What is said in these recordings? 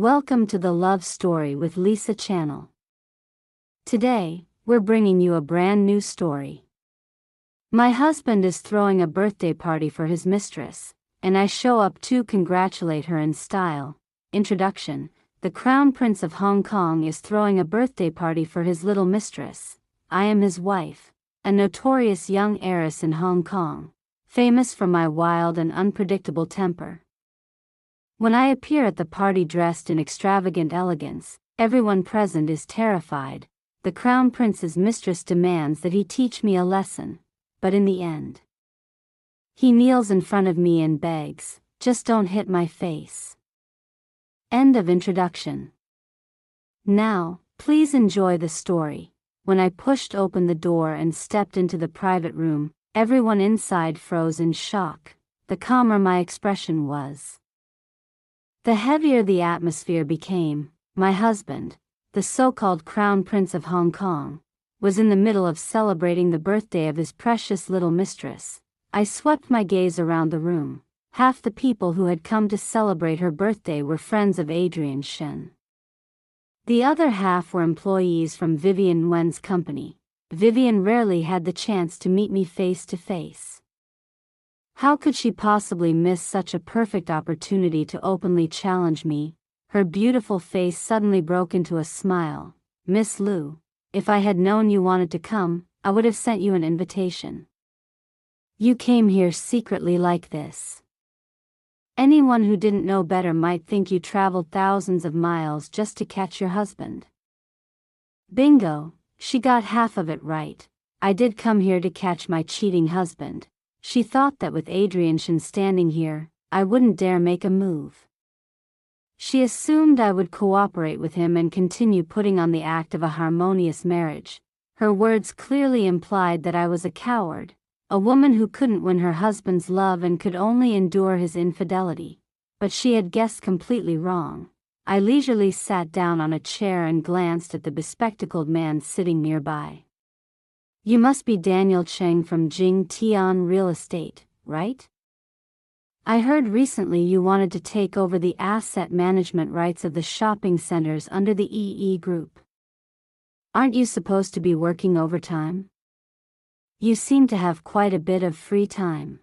Welcome to the Love Story with Lisa channel. Today, we're bringing you a brand new story. My husband is throwing a birthday party for his mistress, and I show up to congratulate her in style. Introduction: the Crown Prince of Hong Kong is throwing a birthday party for his little mistress. I am his wife, a notorious young heiress in Hong Kong, famous for my wild and unpredictable temper. When I appear at the party dressed in extravagant elegance, everyone present is terrified. The Crown Prince's mistress demands that he teach me a lesson, but in the end, he kneels in front of me and begs, "Just don't hit my face." End of introduction. Now, please enjoy the story. When I pushed open the door and stepped into the private room, everyone inside froze in shock. The calmer my expression was, the heavier the atmosphere became. My husband, the so-called Crown Prince of Hong Kong, was in the middle of celebrating the birthday of his precious little mistress. I swept my gaze around the room. Half the people who had come to celebrate her birthday were friends of Adrian Shen. The other half were employees from Vivian Nguyen's company. Vivian rarely had the chance to meet me face to face. How could she possibly miss such a perfect opportunity to openly challenge me? Her beautiful face suddenly broke into a smile. "Miss Liu, if I had known you wanted to come, I would have sent you an invitation. You came here secretly like this. Anyone who didn't know better might think you traveled thousands of miles just to catch your husband." Bingo, she got half of it right. I did come here to catch my cheating husband. She thought that with Adrian Shen standing here, I wouldn't dare make a move. She assumed I would cooperate with him and continue putting on the act of a harmonious marriage. Her words clearly implied that I was a coward, a woman who couldn't win her husband's love and could only endure his infidelity. But she had guessed completely wrong. I leisurely sat down on a chair and glanced at the bespectacled man sitting nearby. "You must be Daniel Cheng from Jing Tian Real Estate, right? I heard recently you wanted to take over the asset management rights of the shopping centers under the EE Group. Aren't you supposed to be working overtime? You seem to have quite a bit of free time."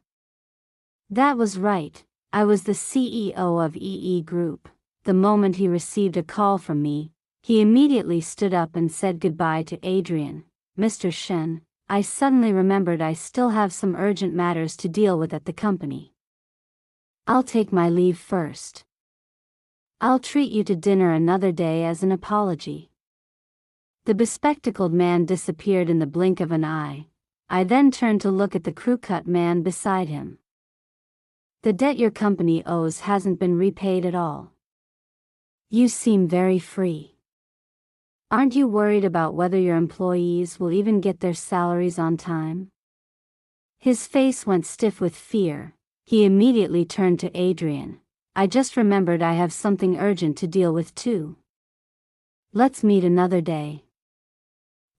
That was right. I was the CEO of EE Group. The moment he received a call from me, he immediately stood up and said goodbye to Adrian. "Mr. Shen, I suddenly remembered I still have some urgent matters to deal with at the company. I'll take my leave first. I'll treat you to dinner another day as an apology." The bespectacled man disappeared in the blink of an eye. I then turned to look at the crew-cut man beside him. "The debt your company owes hasn't been repaid at all. You seem very free. Aren't you worried about whether your employees will even get their salaries on time?" His face went stiff with fear. He immediately turned to Adrian. "I just remembered I have something urgent to deal with too. Let's meet another day."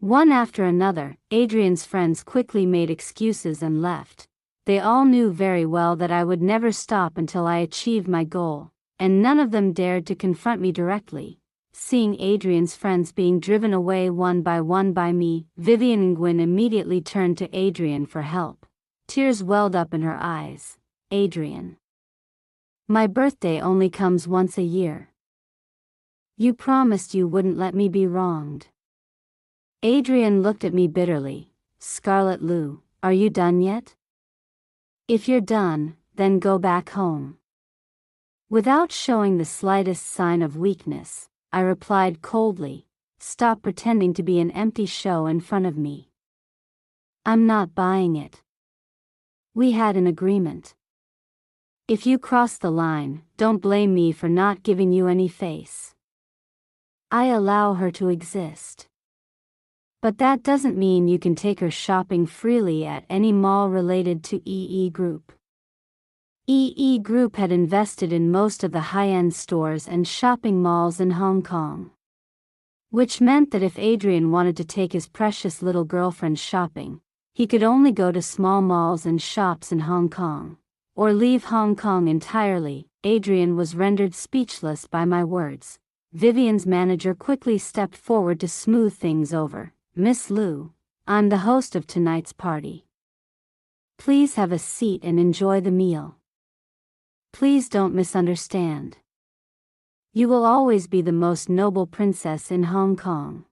One after another, Adrian's friends quickly made excuses and left. They all knew very well that I would never stop until I achieved my goal, and none of them dared to confront me directly. Seeing Adrian's friends being driven away one by me, Vivian Nguyen immediately turned to Adrian for help. Tears welled up in her eyes. "Adrian, my birthday only comes once a year. You promised you wouldn't let me be wronged." Adrian looked at me bitterly. "Scarlet Liu, are you done yet? If you're done, then go back home." Without showing the slightest sign of weakness, I replied coldly, "Stop pretending to be an empty show in front of me. I'm not buying it. We had an agreement. If you cross the line, don't blame me for not giving you any face. I allow her to exist. But that doesn't mean you can take her shopping freely at any mall related to EE Group." EE Group had invested in most of the high-end stores and shopping malls in Hong Kong, which meant that if Adrian wanted to take his precious little girlfriend shopping, he could only go to small malls and shops in Hong Kong, or leave Hong Kong entirely. Adrian was rendered speechless by my words. Vivian's manager quickly stepped forward to smooth things over. "Miss Liu, I'm the host of tonight's party. Please have a seat and enjoy the meal. Please don't misunderstand. You will always be the most noble princess in Hong Kong.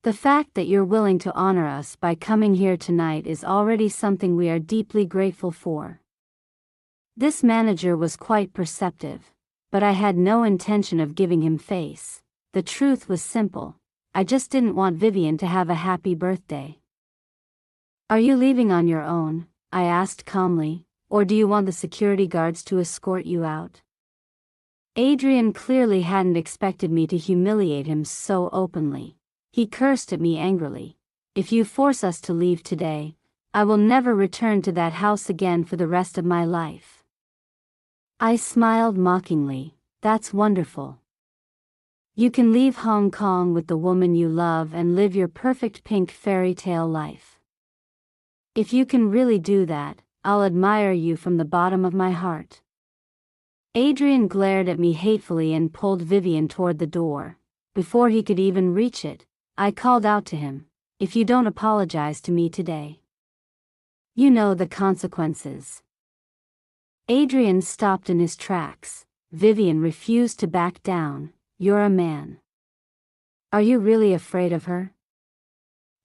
The fact that you're willing to honor us by coming here tonight is already something we are deeply grateful for." This manager was quite perceptive, but I had no intention of giving him face. The truth was simple. I just didn't want Vivian to have a happy birthday. "Are you leaving on your own?" I asked calmly, "or do you want the security guards to escort you out?" Adrian clearly hadn't expected me to humiliate him so openly. He cursed at me angrily. "If you force us to leave today, I will never return to that house again for the rest of my life." I smiled mockingly. "That's wonderful. You can leave Hong Kong with the woman you love and live your perfect pink fairy tale life. If you can really do that, I'll admire you from the bottom of my heart." Adrian glared at me hatefully and pulled Vivian toward the door. Before he could even reach it, I called out to him, "If you don't apologize to me today, you know the consequences." Adrian stopped in his tracks. Vivian refused to back down. "You're a man. Are you really afraid of her?"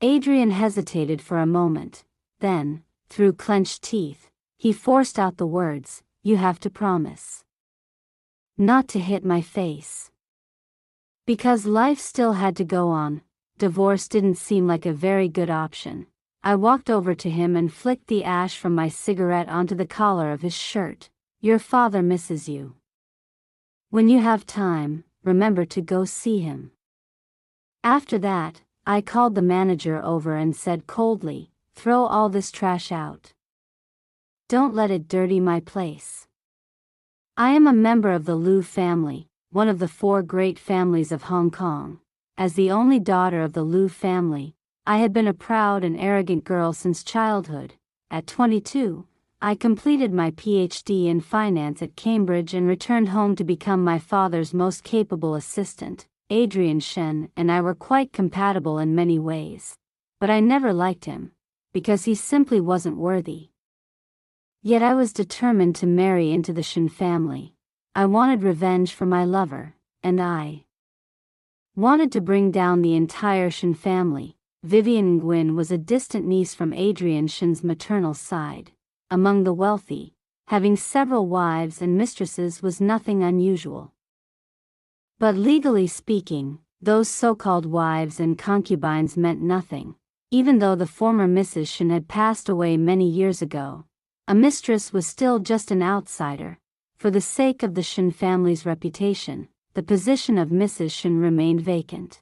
Adrian hesitated for a moment. Then, through clenched teeth, he forced out the words, "You have to promise not to hit my face." Because life still had to go on, divorce didn't seem like a very good option. I walked over to him and flicked the ash from my cigarette onto the collar of his shirt. "Your father misses you. When you have time, remember to go see him." After that, I called the manager over and said coldly, "Throw all this trash out. Don't let it dirty my place. I am a member of the Liu family, one of the 4 great families of Hong Kong. As the only daughter of the Liu family, I had been a proud and arrogant girl since childhood. At 22, I completed my PhD in finance at Cambridge and returned home to become my father's most capable assistant. Adrian Shen and I were quite compatible in many ways. But I never liked him, because he simply wasn't worthy. Yet I was determined to marry into the Shen family. I wanted revenge for my lover, and I wanted to bring down the entire Shen family. Vivian Nguyen was a distant niece from Adrian Shen's maternal side. Among the wealthy, having several wives and mistresses was nothing unusual. But legally speaking, those so-called wives and concubines meant nothing. Even though the former Mrs. Shen had passed away many years ago, a mistress was still just an outsider. For the sake of the Shen family's reputation, the position of Mrs. Shen remained vacant.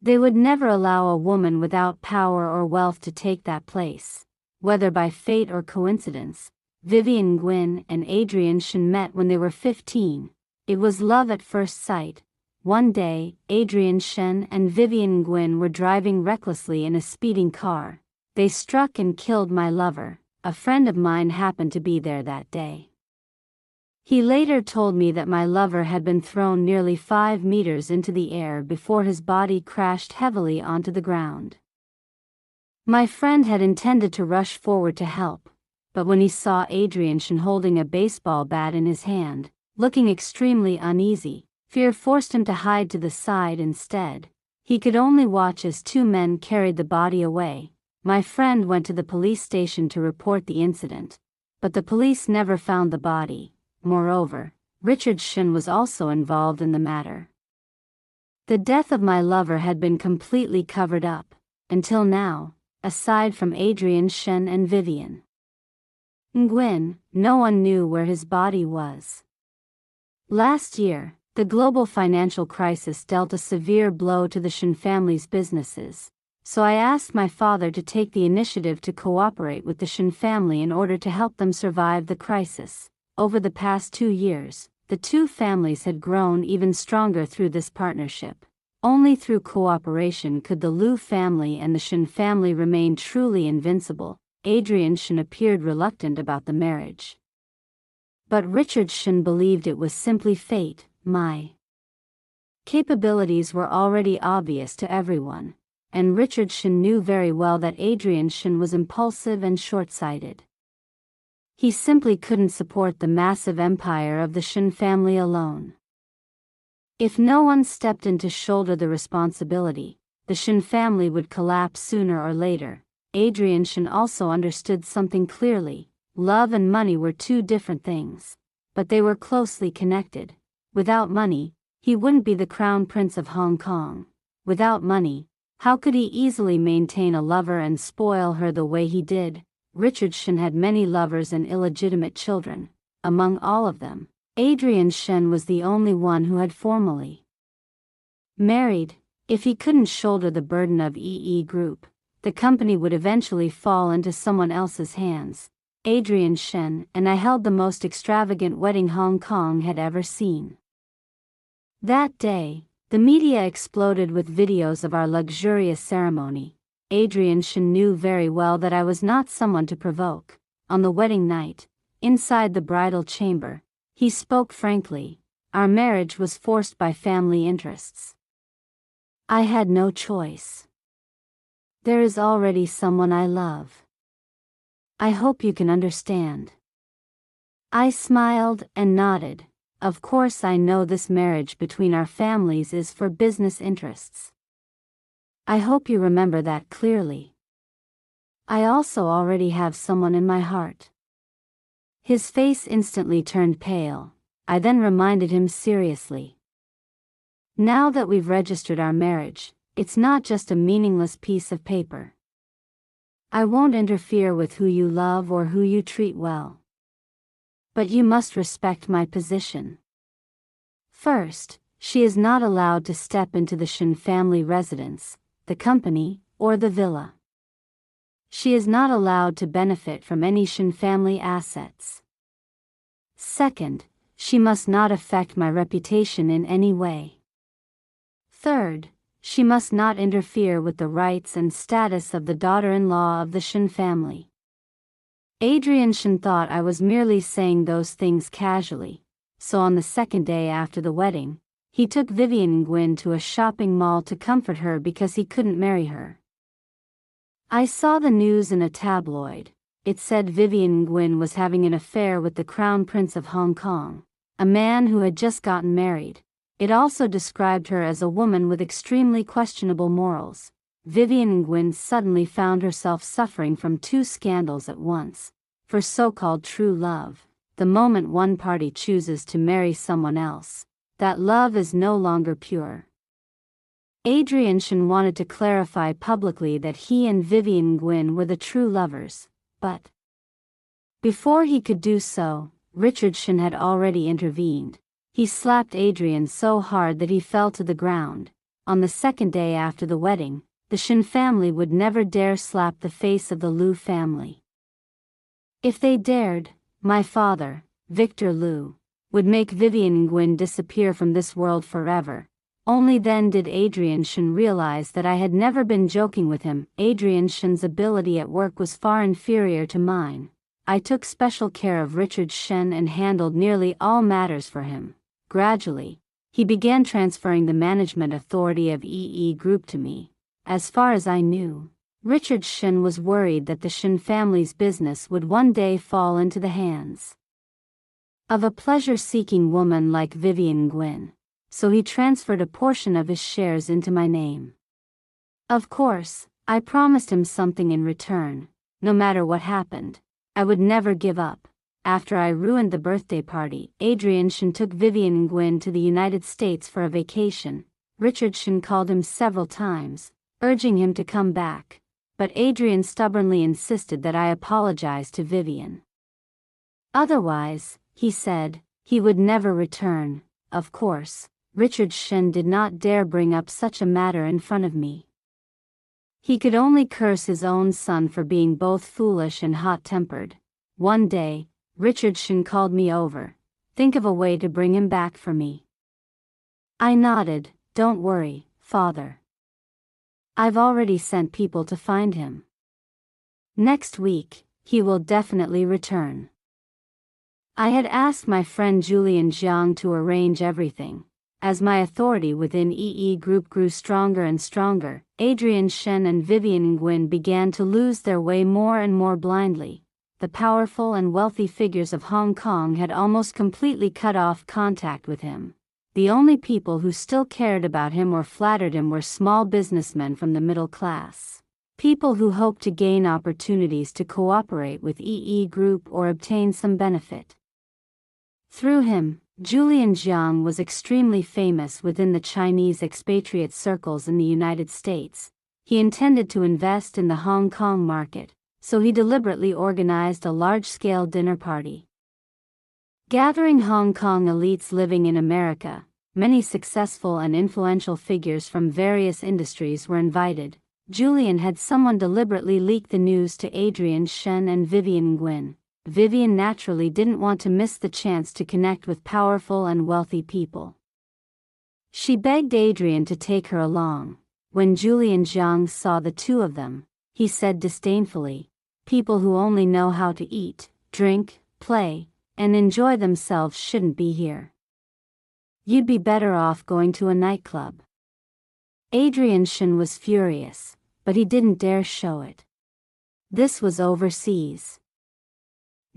They would never allow a woman without power or wealth to take that place. Whether by fate or coincidence, Vivian Nguyen and Adrian Shen met when they were 15. It was love at first sight. One day, Adrian Shen and Vivian Nguyen were driving recklessly in a speeding car. They struck and killed my lover. A friend of mine happened to be there that day. He later told me that my lover had been thrown nearly 5 meters into the air before his body crashed heavily onto the ground. My friend had intended to rush forward to help, but when he saw Adrian Shen holding a baseball bat in his hand, looking extremely uneasy, fear forced him to hide to the side instead. He could only watch as 2 men carried the body away. My friend went to the police station to report the incident, but the police never found the body. Moreover, Richard Shen was also involved in the matter. The death of my lover had been completely covered up, until now, aside from Adrian Shen and Vivian Nguyen, no one knew where his body was. Last year, the global financial crisis dealt a severe blow to the Shen family's businesses, so I asked my father to take the initiative to cooperate with the Shen family in order to help them survive the crisis. Over the past 2 years, the 2 families had grown even stronger through this partnership. Only through cooperation could the Liu family and the Shen family remain truly invincible. Adrian Shen appeared reluctant about the marriage. But Richardson believed it was simply fate. My capabilities were already obvious to everyone, and Richardson knew very well that Adrian Shin was impulsive and short-sighted. He simply couldn't support the massive empire of the Shin family alone. If no one stepped in to shoulder the responsibility, the Shin family would collapse sooner or later. Adrian Shin also understood something clearly: love and money were two different things, but they were closely connected. Without money, he wouldn't be the Crown Prince of Hong Kong. Without money, how could he easily maintain a lover and spoil her the way he did? Richardson had many lovers and illegitimate children. Among all of them, Adrian Shen was the only one who had formally married. If he couldn't shoulder the burden of EE Group, the company would eventually fall into someone else's hands. Adrian Shen and I held the most extravagant wedding Hong Kong had ever seen. That day, the media exploded with videos of our luxurious ceremony. Adrian Shen knew very well that I was not someone to provoke. On the wedding night, inside the bridal chamber, he spoke frankly. Our marriage was forced by family interests. I had no choice. There is already someone I love. I hope you can understand. I smiled and nodded. Of course, I know this marriage between our families is for business interests. I hope you remember that clearly. I also already have someone in my heart. His face instantly turned pale. I then reminded him seriously. Now that we've registered our marriage, it's not just a meaningless piece of paper. I won't interfere with who you love or who you treat well. But you must respect my position. First, she is not allowed to step into the Shin family residence, the company, or the villa. She is not allowed to benefit from any Shin family assets. Second, she must not affect my reputation in any way. Third, she must not interfere with the rights and status of the daughter-in-law of the Shin family. Adrian Shin thought I was merely saying those things casually, so on the second day after the wedding, he took Vivian Nguyen to a shopping mall to comfort her because he couldn't marry her. I saw the news in a tabloid. It said Vivian Nguyen was having an affair with the Crown Prince of Hong Kong, a man who had just gotten married. It also described her as a woman with extremely questionable morals. Vivian Nguyen suddenly found herself suffering from two scandals at once. For so-called true love, the moment one party chooses to marry someone else, that love is no longer pure. Adrian Shin wanted to clarify publicly that he and Vivian Nguyen were the true lovers, but before he could do so, Richard Shin had already intervened. He slapped Adrian so hard that he fell to the ground. On the second day after the wedding, the Shin family would never dare slap the face of the Liu family. If they dared, my father, Victor Liu, would make Vivian Nguyen disappear from this world forever. Only then did Adrian Shin realize that I had never been joking with him. Adrian Shin's ability at work was far inferior to mine. I took special care of Richard Shen and handled nearly all matters for him. Gradually, he began transferring the management authority of EE Group to me. As far as I knew, Richard Shen was worried that the Shen family's business would one day fall into the hands of a pleasure-seeking woman like Vivian Nguyen, so he transferred a portion of his shares into my name. Of course, I promised him something in return. No matter what happened, I would never give up. After I ruined the birthday party, Adrian Shin took Vivian Nguyen to the United States for a vacation. Richard Shin called him several times, urging him to come back, but Adrian stubbornly insisted that I apologize to Vivian. Otherwise, he said, he would never return. Of course, Richard Shin did not dare bring up such a matter in front of me. He could only curse his own son for being both foolish and hot-tempered. One day, Richard Shin called me over. Think of a way to bring him back for me. I nodded. Don't worry, father. I've already sent people to find him. Next week, he will definitely return. I had asked my friend Julian Jiang to arrange everything. As my authority within EE Group grew stronger and stronger, Adrian Shen and Vivian Nguyen began to lose their way more and more blindly. The powerful and wealthy figures of Hong Kong had almost completely cut off contact with him. The only people who still cared about him or flattered him were small businessmen from the middle class. People who hoped to gain opportunities to cooperate with EE Group or obtain some benefit. Through him, Julian Jiang was extremely famous within the Chinese expatriate circles in the United States. He intended to invest in the Hong Kong market, so he deliberately organized a large-scale dinner party. Gathering Hong Kong elites living in America, many successful and influential figures from various industries were invited. Julian had someone deliberately leak the news to Adrian Shen and Vivian Nguyen. Vivian naturally didn't want to miss the chance to connect with powerful and wealthy people. She begged Adrian to take her along. When Julian Jiang saw the two of them, he said disdainfully, "People who only know how to eat, drink, play, and enjoy themselves shouldn't be here. You'd be better off going to a nightclub." Adrian Shen was furious, but he didn't dare show it. This was overseas.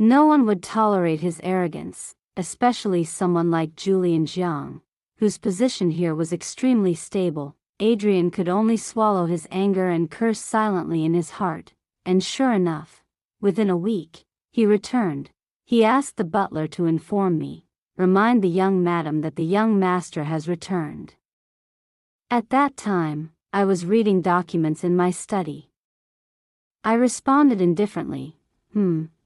No one would tolerate his arrogance, especially someone like Julian Jiang, whose position here was extremely stable. Adrian could only swallow his anger and curse silently in his heart, and sure enough, within a week, he returned. He asked the butler to inform me, "Remind the young madam that the young master has returned." At that time, I was reading documents in my study. I responded indifferently.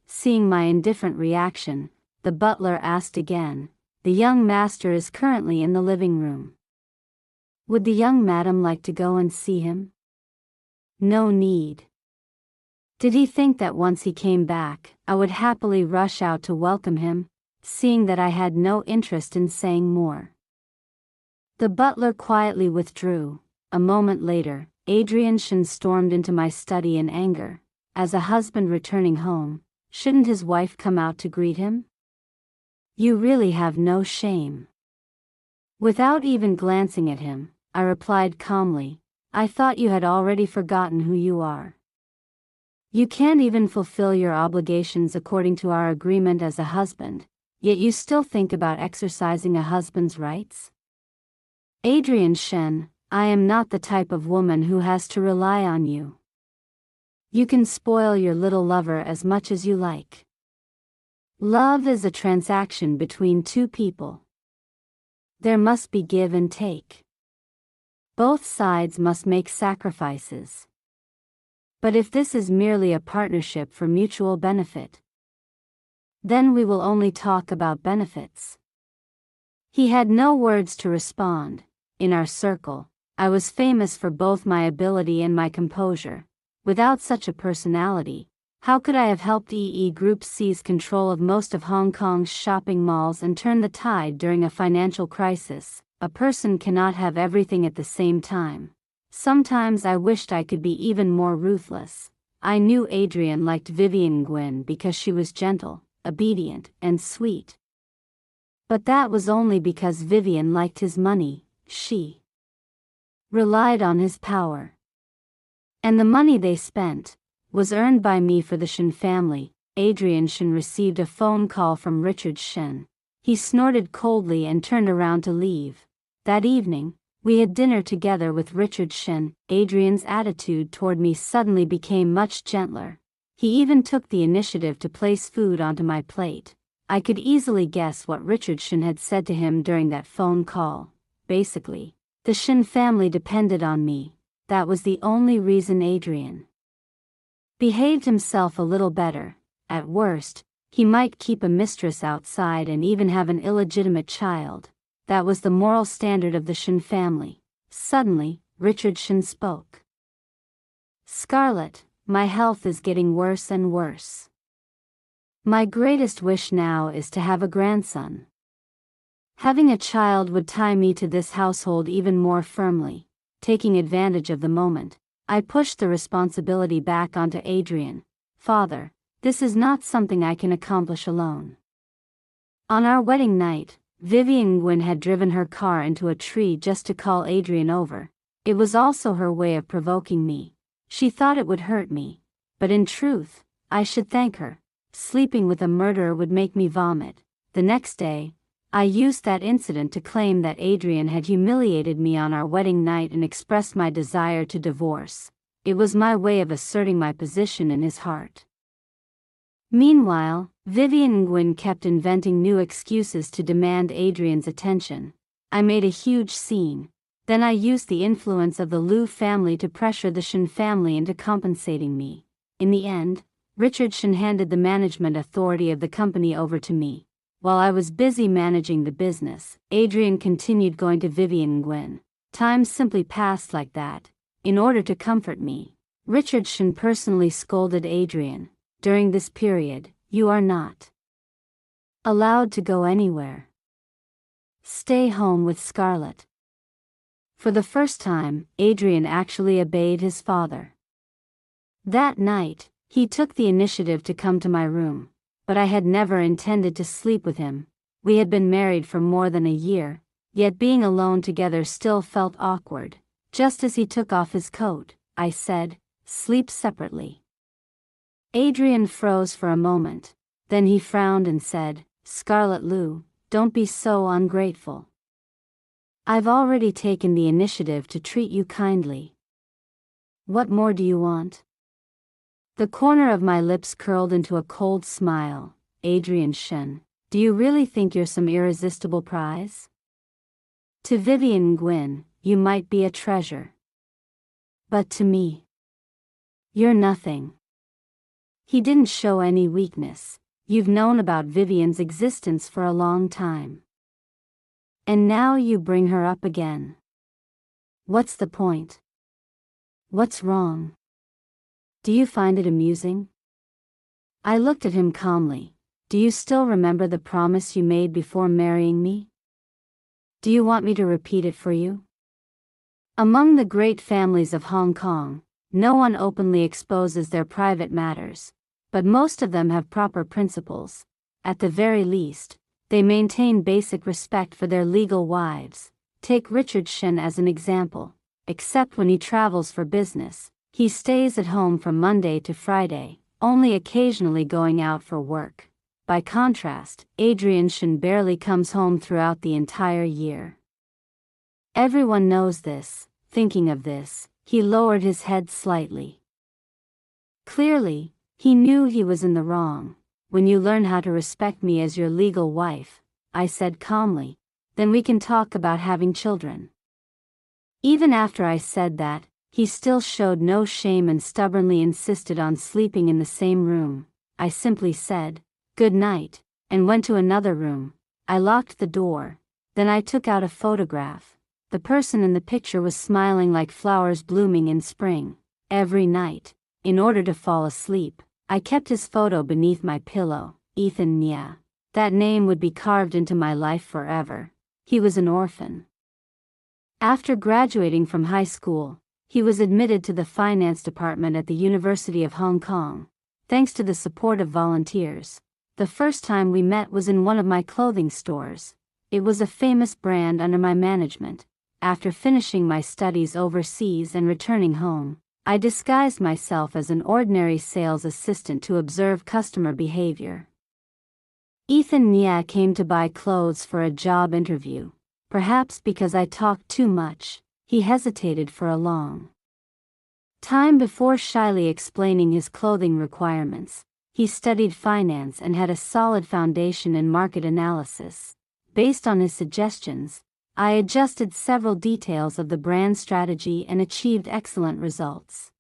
Seeing my indifferent reaction, the butler asked again, "The young master is currently in the living room. Would the young madam like to go and see him?" No need. Did he think that once he came back, I would happily rush out to welcome him, seeing that I had no interest in saying more? The butler quietly withdrew. A moment later, Adrian Shen stormed into my study in anger. As a husband returning home, shouldn't his wife come out to greet him? You really have no shame. Without even glancing at him, I replied calmly, "I thought you had already forgotten who you are. You can't even fulfill your obligations according to our agreement as a husband, yet you still think about exercising a husband's rights?" Adrian Shen, I am not the type of woman who has to rely on you. You can spoil your little lover as much as you like. Love is a transaction between two people. There must be give and take. Both sides must make sacrifices. But if this is merely a partnership for mutual benefit, then we will only talk about benefits. He had no words to respond. In our circle, I was famous for both my ability and my composure. Without such a personality, how could I have helped EE Group seize control of most of Hong Kong's shopping malls and turn the tide during a financial crisis? A person cannot have everything at the same time. Sometimes I wished I could be even more ruthless. I knew Adrian liked Vivian Nguyen because she was gentle, obedient, and sweet. But that was only because Vivian liked his money. She relied on his power. And the money they spent was earned by me for the Shen family. Adrian Shen received a phone call from Richard Shen. He snorted coldly and turned around to leave. That evening, we had dinner together with Richard Shen. Adrian's attitude toward me suddenly became much gentler. He even took the initiative to place food onto my plate. I could easily guess what Richard Shen had said to him during that phone call. Basically, the Shen family depended on me. That was the only reason Adrian behaved himself a little better. At worst, he might keep a mistress outside and even have an illegitimate child. That was the moral standard of the Shen family. Suddenly, Richard Shen spoke. "Scarlett, my health is getting worse and worse. My greatest wish now is to have a grandson. Having a child would tie me to this household even more firmly." Taking advantage of the moment, I pushed the responsibility back onto Adrian. "Father, this is not something I can accomplish alone. On our wedding night, Vivian Gwyn had driven her car into a tree just to call Adrian over. It was also her way of provoking me. She thought it would hurt me, but in truth, I should thank her. Sleeping with a murderer would make me vomit. The next day, I used that incident to claim that Adrian had humiliated me on our wedding night and expressed my desire to divorce. It was my way of asserting my position in his heart. Meanwhile, Vivian Gwyn kept inventing new excuses to demand Adrian's attention. I made a huge scene. Then I used the influence of the Liu family to pressure the Shen family into compensating me. In the end, Richard Shen handed the management authority of the company over to me. While I was busy managing the business, Adrian continued going to Vivian Gwyn. Time simply passed like that. In order to comfort me, Richard Shen personally scolded Adrian. During this period, you are not allowed to go anywhere. Stay home with Scarlett. For the first time, Adrian actually obeyed his father. That night, he took the initiative to come to my room, but I had never intended to sleep with him. We had been married for more than a year, yet being alone together still felt awkward. Just as he took off his coat, I said, "Sleep separately." Adrian froze for a moment, then he frowned and said, "Scarlett Liu, don't be so ungrateful. I've already taken the initiative to treat you kindly. What more do you want?" The corner of my lips curled into a cold smile. Adrian Shen, do you really think you're some irresistible prize? To Vivian Gwyn, you might be a treasure. But to me, you're nothing. He didn't show any weakness. You've known about Vivian's existence for a long time. And now you bring her up again. What's the point? What's wrong? Do you find it amusing? I looked at him calmly. Do you still remember the promise you made before marrying me? Do you want me to repeat it for you? Among the great families of Hong Kong, no one openly exposes their private matters, but most of them have proper principles. At the very least, they maintain basic respect for their legal wives. Take Richard Shen as an example. Except when he travels for business, he stays at home from Monday to Friday, only occasionally going out for work. By contrast, Adrian Shen barely comes home throughout the entire year. Everyone knows this. Thinking of this, he lowered his head slightly. Clearly, he knew he was in the wrong. When you learn how to respect me as your legal wife, I said calmly, then we can talk about having children. Even after I said that, he still showed no shame and stubbornly insisted on sleeping in the same room. I simply said, "Good night," and went to another room. I locked the door. Then I took out a photograph. The person in the picture was smiling like flowers blooming in spring. Every night, in order to fall asleep, I kept his photo beneath my pillow. Ethan Nia. That name would be carved into my life forever. He was an orphan. After graduating from high school, he was admitted to the finance department at the University of Hong Kong, thanks to the support of volunteers. The first time we met was in one of my clothing stores. It was a famous brand under my management. After finishing my studies overseas and returning home, I disguised myself as an ordinary sales assistant to observe customer behavior. Ethan Nia came to buy clothes for a job interview. Perhaps because I talked too much, he hesitated for a long time before shyly explaining his clothing requirements. He studied finance and had a solid foundation in market analysis. Based on his suggestions, I adjusted several details of the brand strategy and achieved excellent results.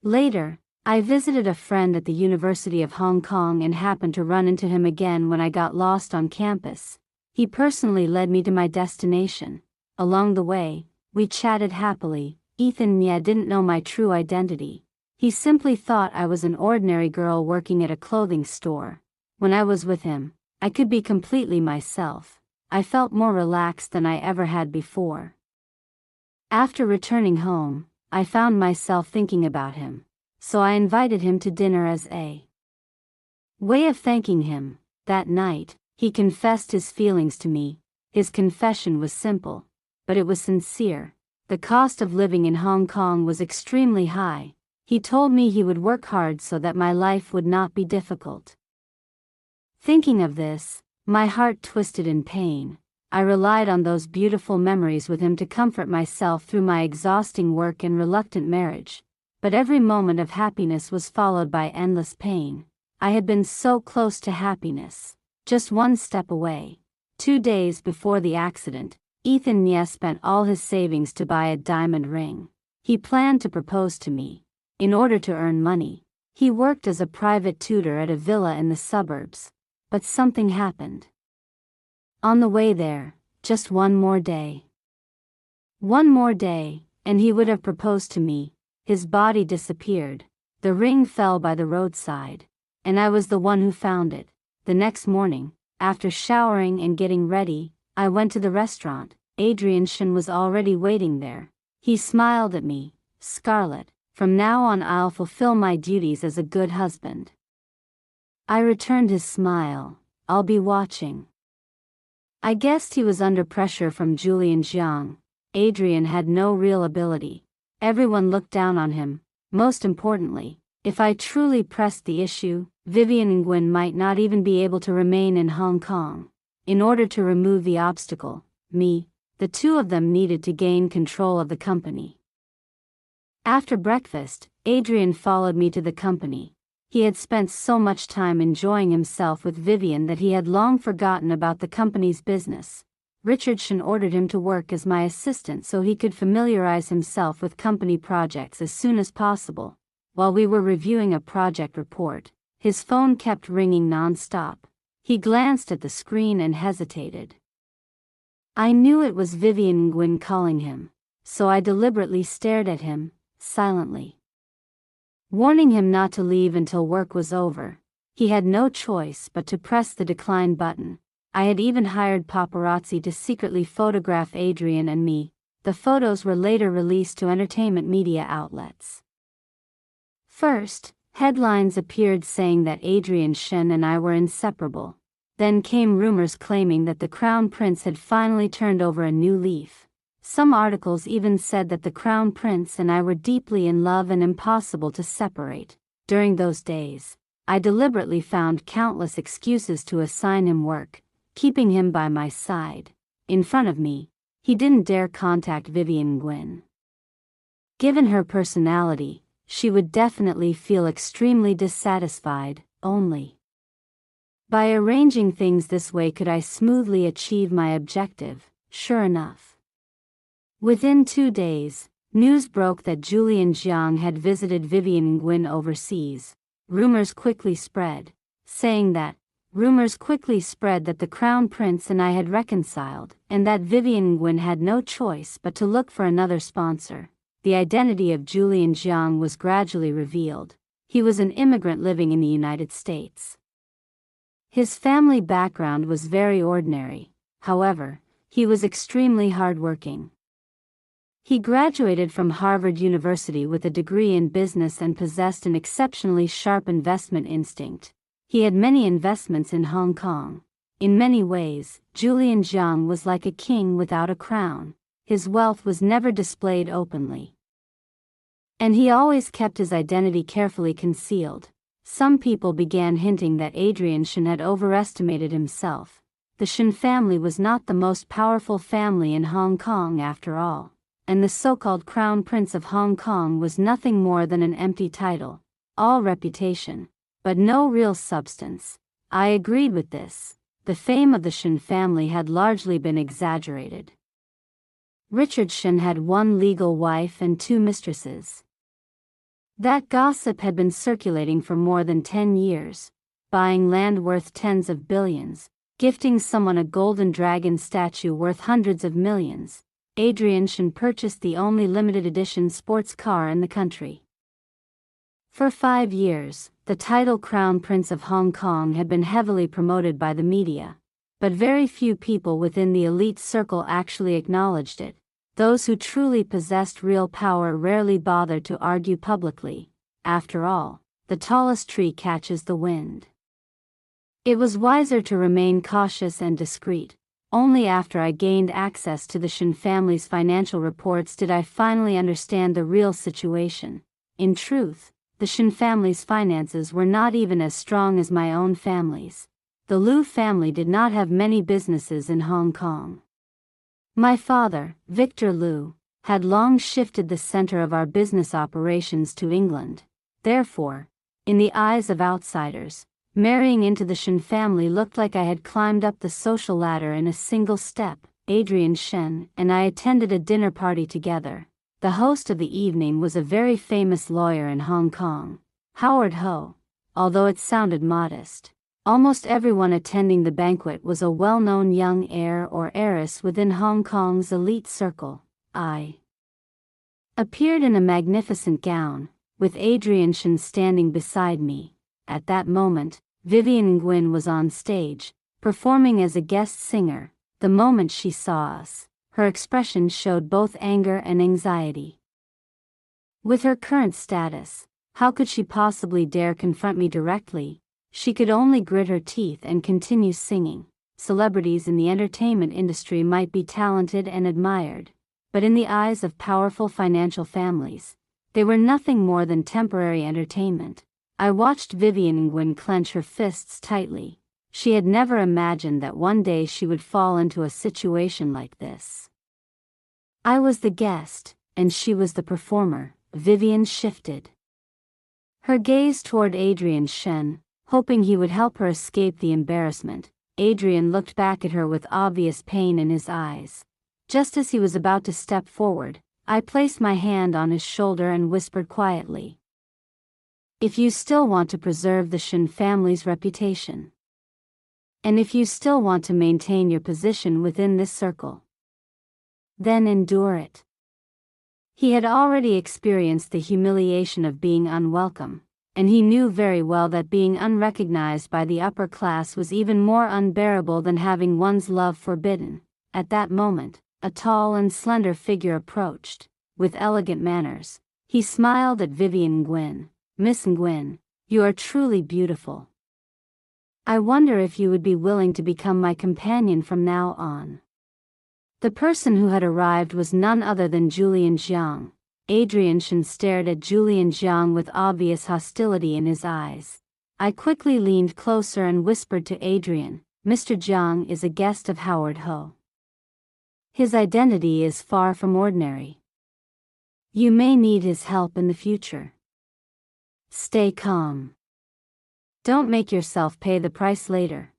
Later, I visited a friend at the University of Hong Kong and happened to run into him again when I got lost on campus. He personally led me to my destination. Along the way, we chatted happily. Ethan Nia didn't know my true identity. He simply thought I was an ordinary girl working at a clothing store. When I was with him, I could be completely myself. I felt more relaxed than I ever had before. After returning home, I found myself thinking about him, so I invited him to dinner as a way of thanking him. That night, He confessed his feelings to me. His confession was simple, but it was sincere. The cost of living in Hong Kong was extremely high. He told me he would work hard so that my life would not be difficult. Thinking of this, my heart twisted in pain. I relied on those beautiful memories with him to comfort myself through my exhausting work and reluctant marriage. But every moment of happiness was followed by endless pain. I had been so close to happiness, just one step away. 2 days before the accident, Ethan Nye spent all his savings to buy a diamond ring. He planned to propose to me. In order to earn money, he worked as a private tutor at a villa in the suburbs. But something happened. On the way there, just one more day. One more day, and he would have proposed to me. His body disappeared. The ring fell by the roadside, and I was the one who found it. The next morning, after showering and getting ready, I went to the restaurant. Adrian Shen was already waiting there. He smiled at me. "Scarlett, from now on I'll fulfill my duties as a good husband." I returned his smile. "I'll be watching." I guessed he was under pressure from Julian Jiang. Adrian had no real ability. Everyone looked down on him. Most importantly, if I truly pressed the issue, Vivian Nguyen might not even be able to remain in Hong Kong. In order to remove the obstacle, the two of them needed to gain control of the company. After breakfast, Adrian followed me to the company. He had spent so much time enjoying himself with Vivian that he had long forgotten about the company's business. Richard Shen ordered him to work as my assistant so he could familiarize himself with company projects as soon as possible. While we were reviewing a project report, his phone kept ringing non-stop. He glanced at the screen and hesitated. I knew it was Vivian Nguyen calling him, so I deliberately stared at him, silently. Warning him not to leave until work was over, he had no choice but to press the decline button. I had even hired paparazzi to secretly photograph Adrian and me. The photos were later released to entertainment media outlets. First, headlines appeared saying that Adrian Shen and I were inseparable. Then came rumors claiming that the Crown Prince had finally turned over a new leaf. Some articles even said that the Crown Prince and I were deeply in love and impossible to separate. During those days, I deliberately found countless excuses to assign him work, keeping him by my side. In front of me, he didn't dare contact Vivian Nguyen. Given her personality, she would definitely feel extremely dissatisfied. Only by arranging things this way could I smoothly achieve my objective. Sure enough, within 2 days, news broke that Julian Jiang had visited Vivian Nguyen overseas. Rumors quickly spread that the Crown Prince and I had reconciled, and that Vivian Nguyen had no choice but to look for another sponsor. The identity of Julian Jiang was gradually revealed. He was an immigrant living in the United States. His family background was very ordinary. However, he was extremely hardworking. He graduated from Harvard University with a degree in business and possessed an exceptionally sharp investment instinct. He had many investments in Hong Kong. In many ways, Julian Jiang was like a king without a crown. His wealth was never displayed openly, and he always kept his identity carefully concealed. Some people began hinting that Adrian Shen had overestimated himself. The Shen family was not the most powerful family in Hong Kong after all, and the so-called Crown Prince of Hong Kong was nothing more than an empty title, all reputation, but no real substance. I agreed with this. The fame of the Shen family had largely been exaggerated. Richard Shen had one legal wife and 2 mistresses. That gossip had been circulating for more than 10 years, buying land worth tens of billions, gifting someone a golden dragon statue worth hundreds of millions. Adrian Shen purchased the only limited edition sports car in the country. For 5 years, the title Crown Prince of Hong Kong had been heavily promoted by the media, but very few people within the elite circle actually acknowledged it. Those who truly possessed real power rarely bothered to argue publicly. After all, the tallest tree catches the wind. It was wiser to remain cautious and discreet. Only after I gained access to the Shen family's financial reports did I finally understand the real situation. In truth, the Shen family's finances were not even as strong as my own family's. The Liu family did not have many businesses in Hong Kong. My father, Victor Liu, had long shifted the center of our business operations to England. Therefore, in the eyes of outsiders, marrying into the Shen family looked like I had climbed up the social ladder in a single step. Adrian Shen and I attended a dinner party together. The host of the evening was a very famous lawyer in Hong Kong, Howard Ho. Although it sounded modest, almost everyone attending the banquet was a well-known young heir or heiress within Hong Kong's elite circle. I appeared in a magnificent gown, with Adrian Shen standing beside me. At that moment, Vivian Nguyen was on stage, performing as a guest singer. The moment she saw us, her expression showed both anger and anxiety. With her current status, how could she possibly dare confront me directly? She could only grit her teeth and continue singing. Celebrities in the entertainment industry might be talented and admired, but in the eyes of powerful financial families, they were nothing more than temporary entertainment. I watched Vivian Nguyen clench her fists tightly. She had never imagined that one day she would fall into a situation like this. I was the guest, and she was the performer. Vivian shifted her gaze toward Adrian Shen, hoping he would help her escape the embarrassment. Adrian looked back at her with obvious pain in his eyes. Just as he was about to step forward, I placed my hand on his shoulder and whispered quietly, "If you still want to preserve the Shen family's reputation, and if you still want to maintain your position within this circle, then endure it." He had already experienced the humiliation of being unwelcome, and he knew very well that being unrecognized by the upper class was even more unbearable than having one's love forbidden. At that moment, a tall and slender figure approached. With elegant manners, he smiled at Vivian Nguyen. "Miss Nguyen, you are truly beautiful. I wonder if you would be willing to become my companion from now on." The person who had arrived was none other than Julian Jiang. Adrian Shen stared at Julian Jiang with obvious hostility in his eyes. I quickly leaned closer and whispered to Adrian, "Mr. Jiang is a guest of Howard Ho. His identity is far from ordinary. You may need his help in the future. Stay calm. Don't make yourself pay the price later."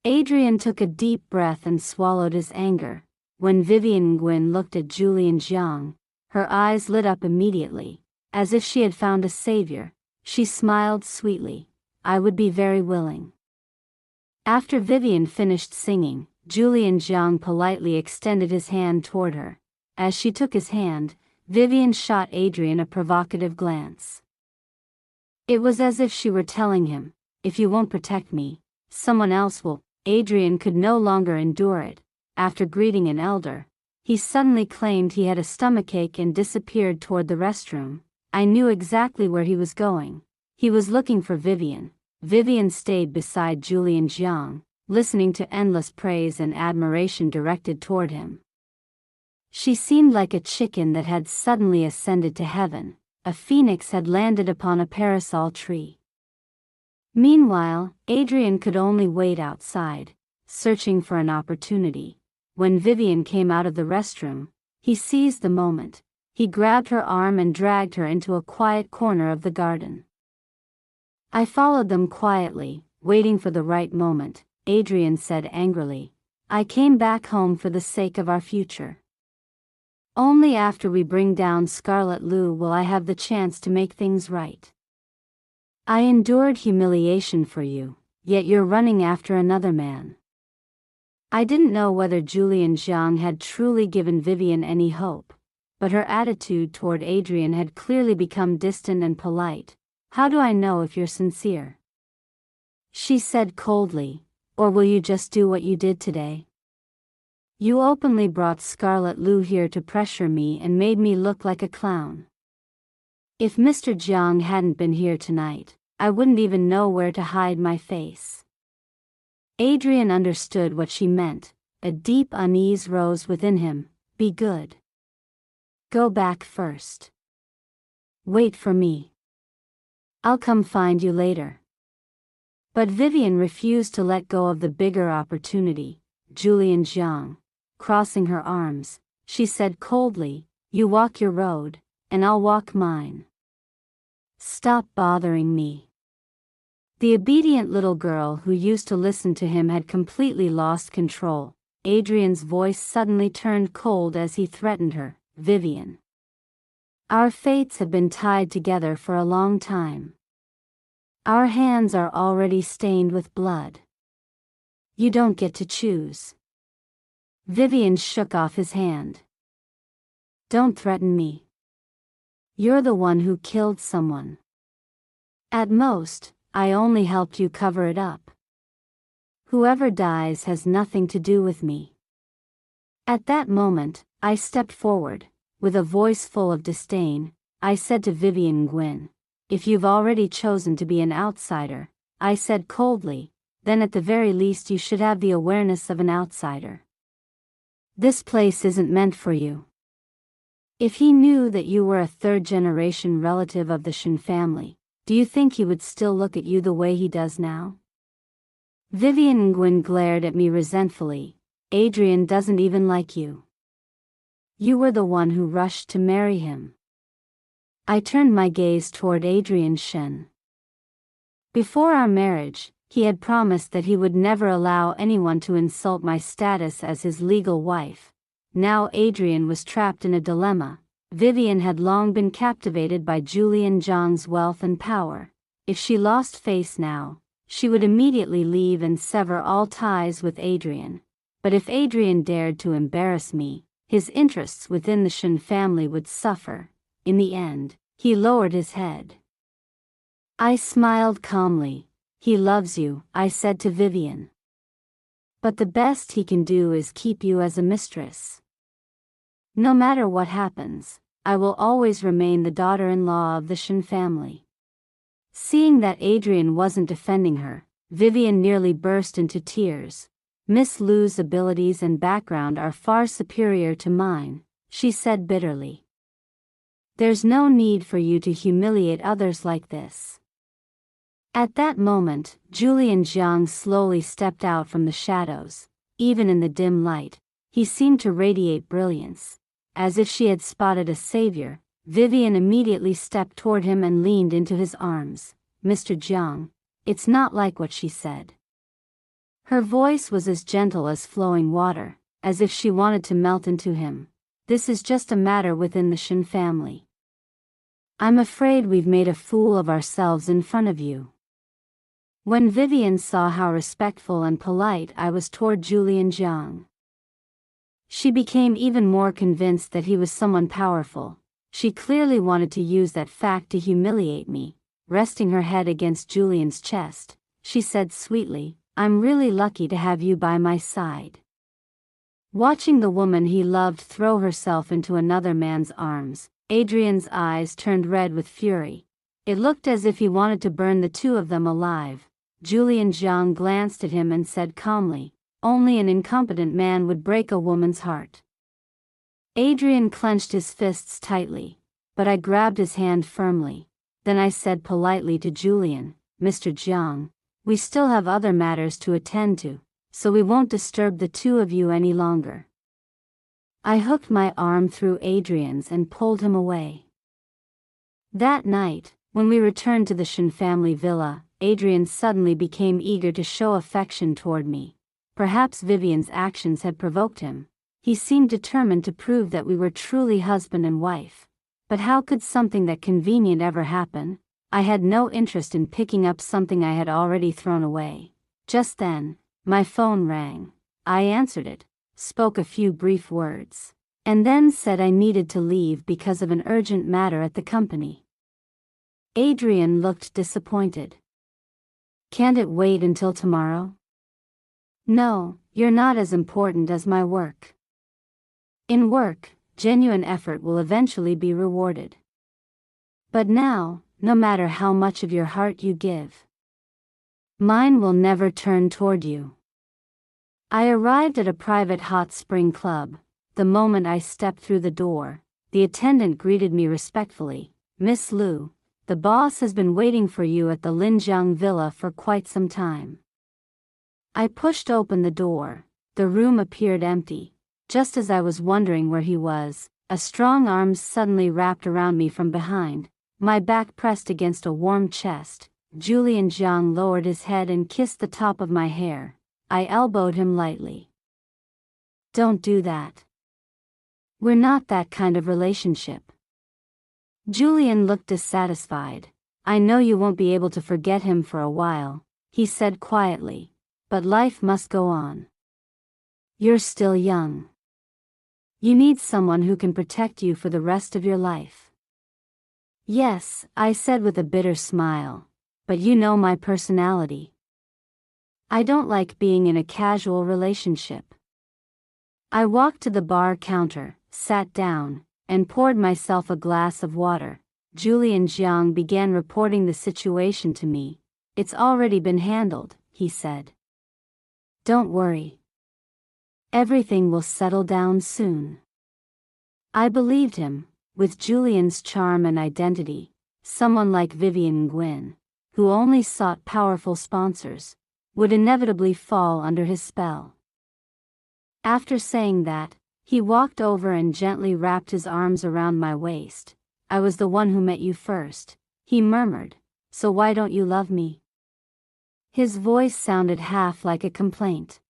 Adrian took a deep breath and swallowed his anger. When Vivian Nguyen looked at Julian Jiang, her eyes lit up immediately, as if she had found a savior. She smiled sweetly. "I would be very willing." After Vivian finished singing, Julian Jiang politely extended his hand toward her. As she took his hand, Vivian shot Adrian a provocative glance. It was as if she were telling him, "If you won't protect me, someone else will." Adrian could no longer endure it. After greeting an elder, he suddenly claimed he had a stomachache and disappeared toward the restroom. I knew exactly where he was going. He was looking for Vivian. Vivian stayed beside Julian Jiang, listening to endless praise and admiration directed toward him. She seemed like a chicken that had suddenly ascended to heaven. A phoenix had landed upon a parasol tree. Meanwhile, Adrian could only wait outside, searching for an opportunity. When Vivian came out of the restroom, he seized the moment. He grabbed her arm and dragged her into a quiet corner of the garden. I followed them quietly, waiting for the right moment. Adrian said angrily, "I came back home for the sake of our future. Only after we bring down Scarlet Liu will I have the chance to make things right. I endured humiliation for you, yet you're running after another man." I didn't know whether Julian Jiang had truly given Vivian any hope, but her attitude toward Adrian had clearly become distant and polite. "How do I know if you're sincere?" she said coldly. "Or will you just do what you did today? You openly brought Scarlet Liu here to pressure me and made me look like a clown. If Mr. Jiang hadn't been here tonight, I wouldn't even know where to hide my face." Adrian understood what she meant. A deep unease rose within him. Be good. Go back first. Wait for me. I'll come find you later. But Vivian refused to let go of the bigger opportunity. Julian Jiang. Crossing her arms, she said coldly, you walk your road, and I'll walk mine. Stop bothering me. The obedient little girl who used to listen to him had completely lost control. Adrian's voice suddenly turned cold as he threatened her. Vivian. Our fates have been tied together for a long time. Our hands are already stained with blood. You don't get to choose. Vivian shook off his hand. Don't threaten me. You're the one who killed someone. At most, I only helped you cover it up. Whoever dies has nothing to do with me. At that moment, I stepped forward. With a voice full of disdain, I said to Vivian Gwyn, if you've already chosen to be an outsider, I said coldly, then at the very least you should have the awareness of an outsider. This place isn't meant for you. If he knew that you were a third-generation relative of the Shen family, do you think he would still look at you the way he does now? Vivian Gwyn glared at me resentfully. Adrian doesn't even like you. You were the one who rushed to marry him. I turned my gaze toward Adrian Shen. Before our marriage, he had promised that he would never allow anyone to insult my status as his legal wife. Now Adrian was trapped in a dilemma. Vivian had long been captivated by Julian Jiang's wealth and power. If she lost face now, she would immediately leave and sever all ties with Adrian. But if Adrian dared to embarrass me, his interests within the Shen family would suffer. In the end, he lowered his head. I smiled calmly. He loves you, I said to Vivian. But the best he can do is keep you as a mistress. No matter what happens, I will always remain the daughter-in-law of the Shen family. Seeing that Adrian wasn't defending her, Vivian nearly burst into tears. Miss Lu's abilities and background are far superior to mine, she said bitterly. There's no need for you to humiliate others like this. At that moment, Julian Jiang slowly stepped out from the shadows. Even in the dim light, he seemed to radiate brilliance. As if she had spotted a savior, Vivian immediately stepped toward him and leaned into his arms. Mr. Jiang, it's not like what she said. Her voice was as gentle as flowing water, as if she wanted to melt into him. This is just a matter within the Shen family. I'm afraid we've made a fool of ourselves in front of you. When Vivian saw how respectful and polite I was toward Julian Jiang, she became even more convinced that he was someone powerful. She clearly wanted to use that fact to humiliate me. Resting her head against Julian's chest, she said sweetly, I'm really lucky to have you by my side. Watching the woman he loved throw herself into another man's arms, Adrian's eyes turned red with fury. It looked as if he wanted to burn the two of them alive. Julian Jiang glanced at him and said calmly, only an incompetent man would break a woman's heart. Adrian clenched his fists tightly, but I grabbed his hand firmly. Then I said politely to Julian, Mr. Jiang, we still have other matters to attend to, so we won't disturb the two of you any longer. I hooked my arm through Adrian's and pulled him away. That night, when we returned to the Shen family villa, Adrian suddenly became eager to show affection toward me. Perhaps Vivian's actions had provoked him. He seemed determined to prove that we were truly husband and wife. But how could something that convenient ever happen? I had no interest in picking up something I had already thrown away. Just then, my phone rang. I answered it, spoke a few brief words, and then said I needed to leave because of an urgent matter at the company. Adrian looked disappointed. Can't it wait until tomorrow? No, you're not as important as my work. In work, genuine effort will eventually be rewarded. But now, no matter how much of your heart you give, mine will never turn toward you. I arrived at a private hot spring club. The moment I stepped through the door, the attendant greeted me respectfully. "Miss Liu, the boss has been waiting for you at the Linjiang Villa for quite some time." I pushed open the door. The room appeared empty. Just as I was wondering where he was, a strong arm suddenly wrapped around me from behind, my back pressed against a warm chest. Julian Jiang lowered his head and kissed the top of my hair. I elbowed him lightly. "Don't do that. We're not that kind of relationship." Julian looked dissatisfied. "I know you won't be able to forget him for a while," he said quietly, "but life must go on. You're still young. You need someone who can protect you for the rest of your life." "Yes," I said with a bitter smile, "but you know my personality. I don't like being in a casual relationship." I walked to the bar counter, sat down, and poured myself a glass of water. Julian Jiang began reporting the situation to me. "It's already been handled," he said. "Don't worry. Everything will settle down soon." I believed him. With Julian's charm and identity, someone like Vivian Nguyen, who only sought powerful sponsors, would inevitably fall under his spell. After saying that, he walked over and gently wrapped his arms around my waist. "I was the one who met you first," he murmured, "so why don't you love me?" His voice sounded half like a complaint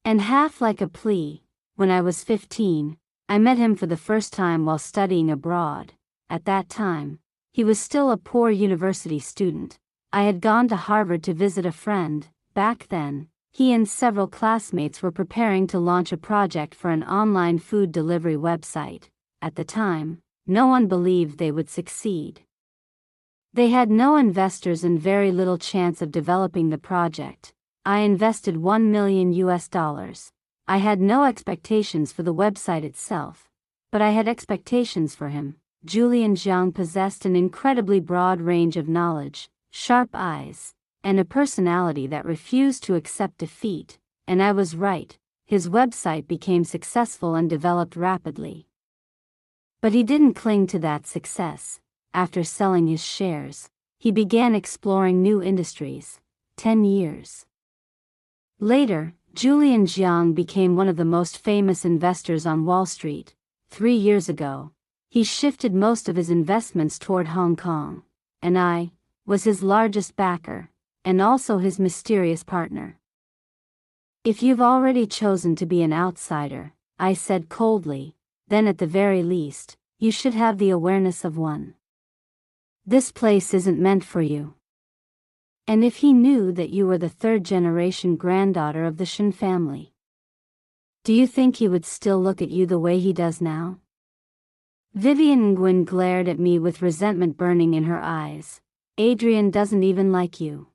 and half like a plea. "When I was 15, I met him for the first time while studying abroad. At that time, he was still a poor university student. I had gone to Harvard to visit a friend. Back then, he and several classmates were preparing to launch a project for an online food delivery website. At the time, no one believed they would succeed. They had no investors and very little chance of developing the project. I invested $1 million. I had no expectations for the website itself, but I had expectations for him." Julian Jiang possessed an incredibly broad range of knowledge, sharp eyes, and a personality that refused to accept defeat, and I was right. His website became successful and developed rapidly. But he didn't cling to that success. After selling his shares, he began exploring new industries. 10 years later, Julian Jiang became one of the most famous investors on Wall Street. 3 years ago, he shifted most of his investments toward Hong Kong, and I was his largest backer, and also his mysterious partner. "If you've already chosen to be an outsider," I said coldly, "then at the very least, you should have the awareness of one. This place isn't meant for you." And if he knew that you were the third-generation granddaughter of the Shen family, do you think he would still look at you the way he does now? Vivian Nguyen glared at me with resentment burning in her eyes. "Adrian doesn't even like you.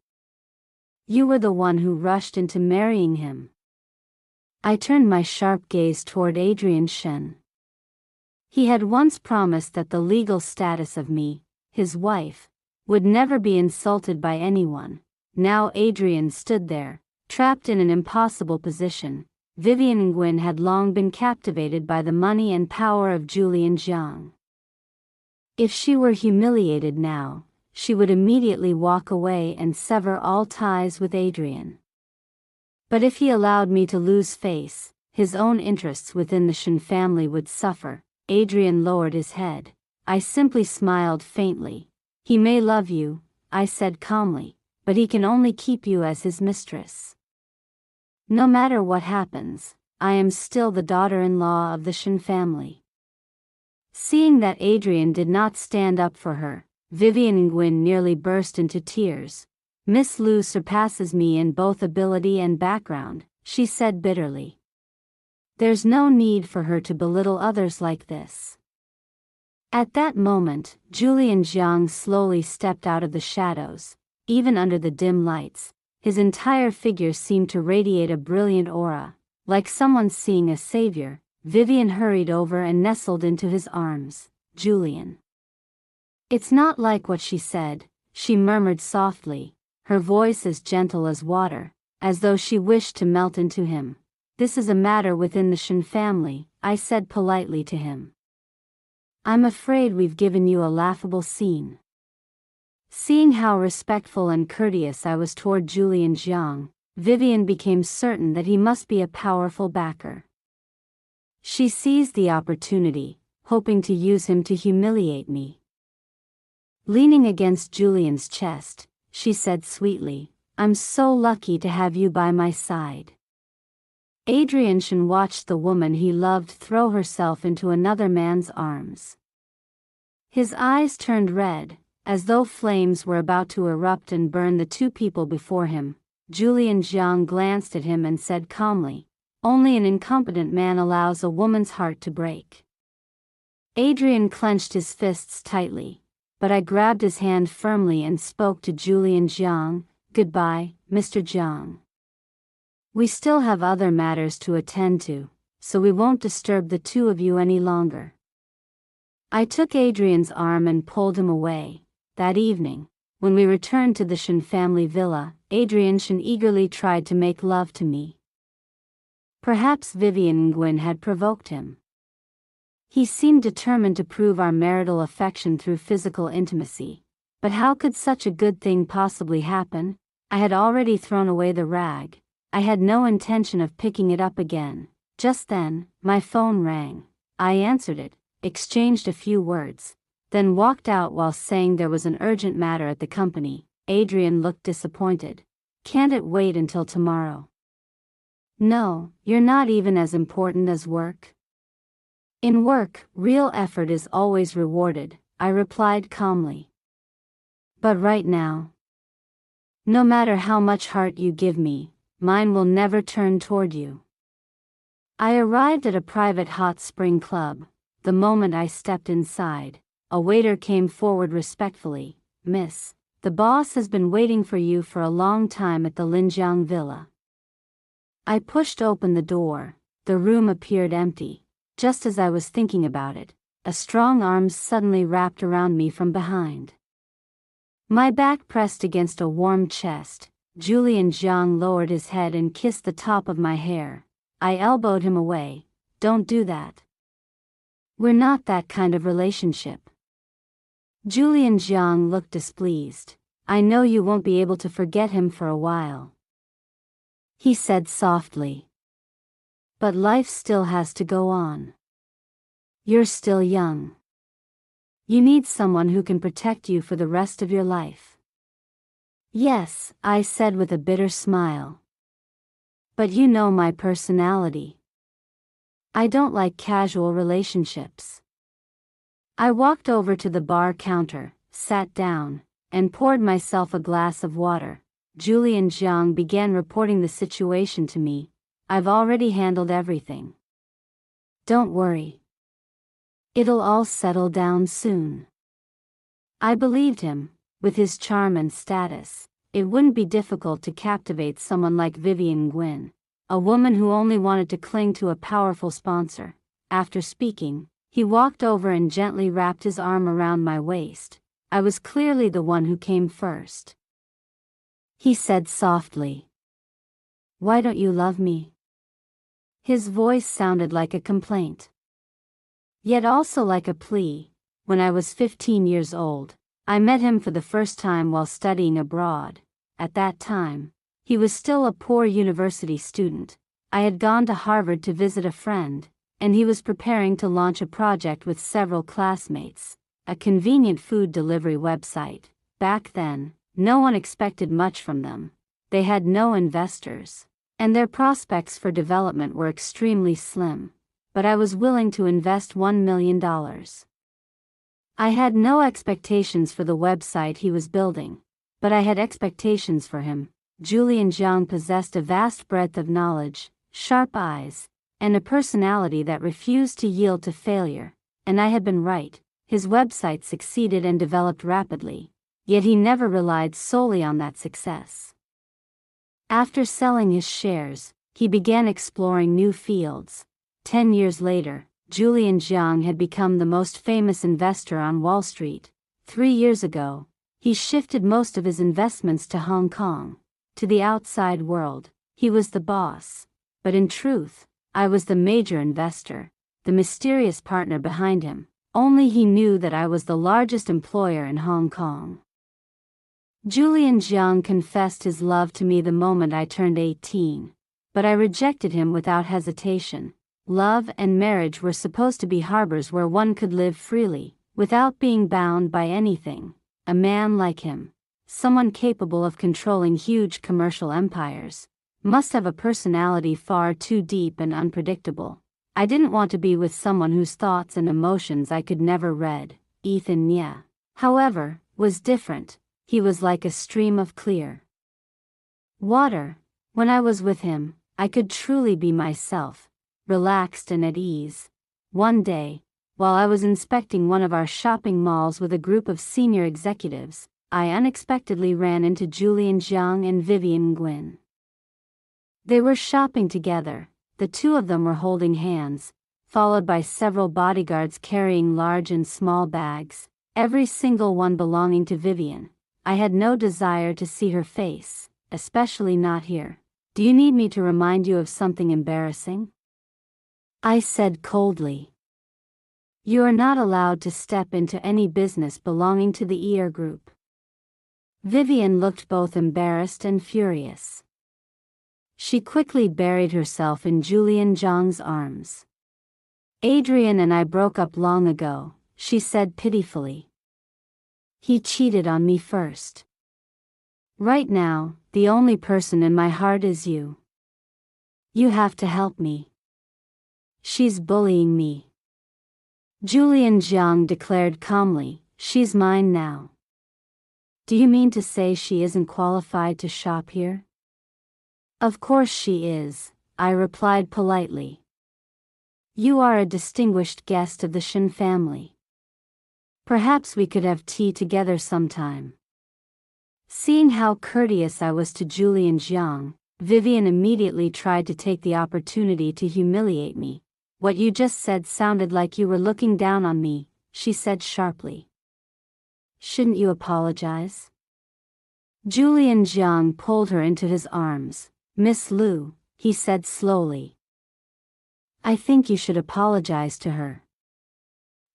You were the one who rushed into marrying him." I turned my sharp gaze toward Adrian Shen. He had once promised that the legal status of me, his wife, would never be insulted by anyone. Now Adrian stood there, trapped in an impossible position. Vivian Nguyen had long been captivated by the money and power of Julian Jiang. If she were humiliated now, she would immediately walk away and sever all ties with Adrian. But if he allowed me to lose face, his own interests within the Shen family would suffer. Adrian lowered his head. I simply smiled faintly. "He may love you," I said calmly, "but he can only keep you as his mistress. No matter what happens, I am still the daughter-in-law of the Shen family." Seeing that Adrian did not stand up for her, Vivian Nguyen nearly burst into tears. "Miss Liu surpasses me in both ability and background," she said bitterly. "There's no need for her to belittle others like this." At that moment, Julian Jiang slowly stepped out of the shadows. Even under the dim lights, his entire figure seemed to radiate a brilliant aura, like someone seeing a savior. Vivian hurried over and nestled into his arms. "Julian." "It's not like what she said," she murmured softly, her voice as gentle as water. as though she wished to melt into him. "This is a matter within the Shen family," I said politely to him. "I'm afraid we've given you a laughable scene." Seeing how respectful and courteous I was toward Julian Jiang, Vivian became certain that he must be a powerful backer. She seized the opportunity, hoping to use him to humiliate me. Leaning against Julian's chest, she said sweetly, "I'm so lucky to have you by my side." Adrian Shen watched the woman he loved throw herself into another man's arms. His eyes turned red, as though flames were about to erupt and burn the two people before him. Julian Jiang glanced at him and said calmly, "Only an incompetent man allows a woman's heart to break." Adrian clenched his fists tightly, but I grabbed his hand firmly and spoke to Julian Jiang, "Goodbye, Mr. Jiang. We still have other matters to attend to, so we won't disturb the two of you any longer." I took Adrian's arm and pulled him away. That evening, when we returned to the Shen family villa, Adrian Shen eagerly tried to make love to me. Perhaps Vivian Nguyen had provoked him. He seemed determined to prove our marital affection through physical intimacy. But how could such a good thing possibly happen? I had already thrown away the rag. I had no intention of picking it up again. Just then, my phone rang. I answered it, exchanged a few words, then walked out while saying there was an urgent matter at the company. Adrian looked disappointed. "Can't it wait until tomorrow?" "No, you're not even as important as work." "In work, real effort is always rewarded," I replied calmly. "But right now, no matter how much heart you give me, mine will never turn toward you." I arrived at a private hot spring club. The moment I stepped inside, a waiter came forward respectfully. "Miss, the boss has been waiting for you for a long time at the Linjiang Villa." I pushed open the door. The room appeared empty. Just as I was thinking about it, a strong arm suddenly wrapped around me from behind. My back pressed against a warm chest. Julian Jiang lowered his head and kissed the top of my hair. I elbowed him away. "Don't do that. We're not that kind of relationship." Julian Jiang looked displeased. "I know you won't be able to forget him for a while," he said softly. "But life still has to go on. You're still young. You need someone who can protect you for the rest of your life." "Yes," I said with a bitter smile. "But you know my personality. I don't like casual relationships." I walked over to the bar counter, sat down, and poured myself a glass of water. Julian Jiang began reporting the situation to me. "I've already handled everything. Don't worry. It'll all settle down soon." I believed him. With his charm and status, it wouldn't be difficult to captivate someone like Vivian Nguyen, a woman who only wanted to cling to a powerful sponsor. After speaking, he walked over and gently wrapped his arm around my waist. I was clearly the one who came first. He said softly, "Why don't you love me?" His voice sounded like a complaint, yet also like a plea. When I was 15 years old, I met him for the first time while studying abroad. At that time, he was still a poor university student. I had gone to Harvard to visit a friend, and he was preparing to launch a project with several classmates, a convenient food delivery website. Back then, no one expected much from them. They had no investors, and their prospects for development were extremely slim. But I was willing to invest $1 million. I had no expectations for the website he was building, but I had expectations for him. Julian Jiang possessed a vast breadth of knowledge, sharp eyes, and a personality that refused to yield to failure, and I had been right. His website succeeded and developed rapidly, yet he never relied solely on that success. After selling his shares, he began exploring new fields. 10 years later, Julian Jiang had become the most famous investor on Wall Street. 3 years ago, he shifted most of his investments to Hong Kong. To the outside world, he was the boss. But in truth, I was the major investor, the mysterious partner behind him. Only he knew that I was the largest employer in Hong Kong. Julian Jiang confessed his love to me the moment I turned 18, but I rejected him without hesitation. Love and marriage were supposed to be harbors where one could live freely, without being bound by anything. A man like him, someone capable of controlling huge commercial empires, must have a personality far too deep and unpredictable. I didn't want to be with someone whose thoughts and emotions I could never read. Ethan Nye, however, was different. He was like a stream of clear water. When I was with him, I could truly be myself, relaxed and at ease. One day, while I was inspecting one of our shopping malls with a group of senior executives, I unexpectedly ran into Julian Jiang and Vivian Nguyen. They were shopping together. The two of them were holding hands, followed by several bodyguards carrying large and small bags, every single one belonging to Vivian. I had no desire to see her face, especially not here. "Do you need me to remind you of something embarrassing?" I said coldly. "You are not allowed to step into any business belonging to the ER group." Vivian looked both embarrassed and furious. She quickly buried herself in Julian Jiang's arms. "Adrian and I broke up long ago," she said pitifully. "He cheated on me first. Right now, the only person in my heart is you. You have to help me. She's bullying me." Julian Jiang declared calmly, "She's mine now." "Do you mean to say she isn't qualified to shop here?" "Of course she is," I replied politely. "You are a distinguished guest of the Shen family. Perhaps we could have tea together sometime." Seeing how courteous I was to Julian Jiang, Vivian immediately tried to take the opportunity to humiliate me. "What you just said sounded like you were looking down on me," she said sharply. "Shouldn't you apologize?" Julian Jiang pulled her into his arms. "Miss Liu," he said slowly, "I think you should apologize to her."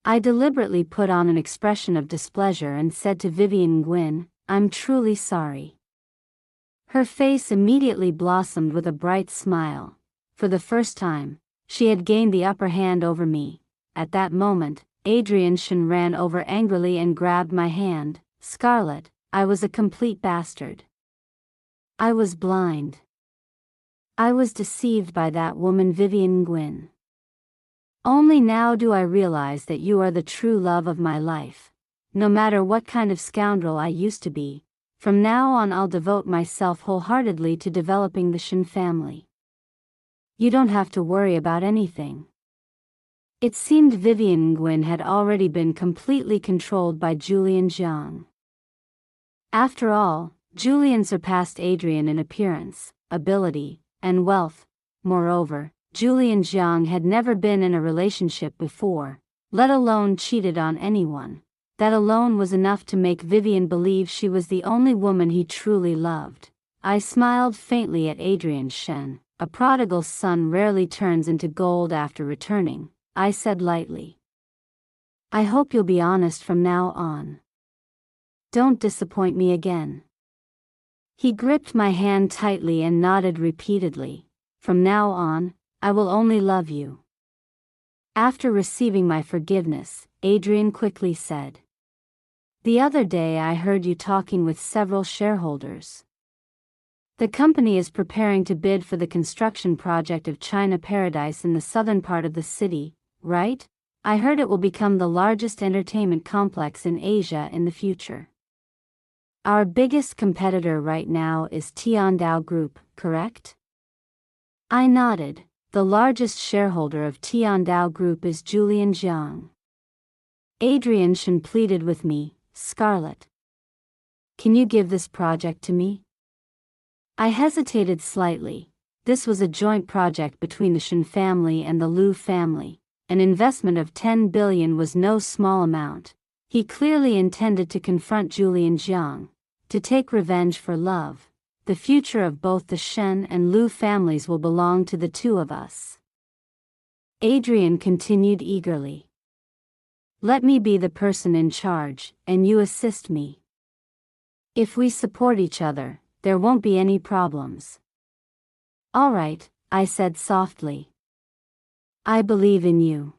I deliberately put on an expression of displeasure and said to Vivian Nguyen, "I'm truly sorry." Her face immediately blossomed with a bright smile. For the first time, she had gained the upper hand over me. At that moment, Adrian Shen ran over angrily and grabbed my hand. "Scarlett, I was a complete bastard. I was blind. I was deceived by that woman Vivian Nguyen. Only now do I realize that you are the true love of my life. No matter what kind of scoundrel I used to be, from now on I'll devote myself wholeheartedly to developing the Shen family. You don't have to worry about anything." It seemed Vivian Nguyen had already been completely controlled by Julian Jiang. After all, Julian surpassed Adrian in appearance, ability, and wealth. Moreover, Julian Jiang had never been in a relationship before, let alone cheated on anyone. That alone was enough to make Vivian believe she was the only woman he truly loved. I smiled faintly at Adrian Shen. "A prodigal son rarely turns into gold after returning," I said lightly. "I hope you'll be honest from now on. Don't disappoint me again." He gripped my hand tightly and nodded repeatedly. "From now on, I will only love you." After receiving my forgiveness, Adrian quickly said, "The other day I heard you talking with several shareholders. The company is preparing to bid for the construction project of China Paradise in the southern part of the city, right? I heard it will become the largest entertainment complex in Asia in the future. Our biggest competitor right now is Tiandao Group, correct?" I nodded. "The largest shareholder of Tiandao Group is Julian Jiang." Adrian Shen pleaded with me, "Scarlett, can you give this project to me?" I hesitated slightly. This was a joint project between the Shen family and the Liu family. An investment of 10 billion was no small amount. He clearly intended to confront Julian Jiang, to take revenge for love. the future of both the Shen and Lu families will belong to the two of us. Adrian continued eagerly. Let me be the person in charge, and you assist me. If we support each other, there won't be any problems. All right, I said softly. I believe in you.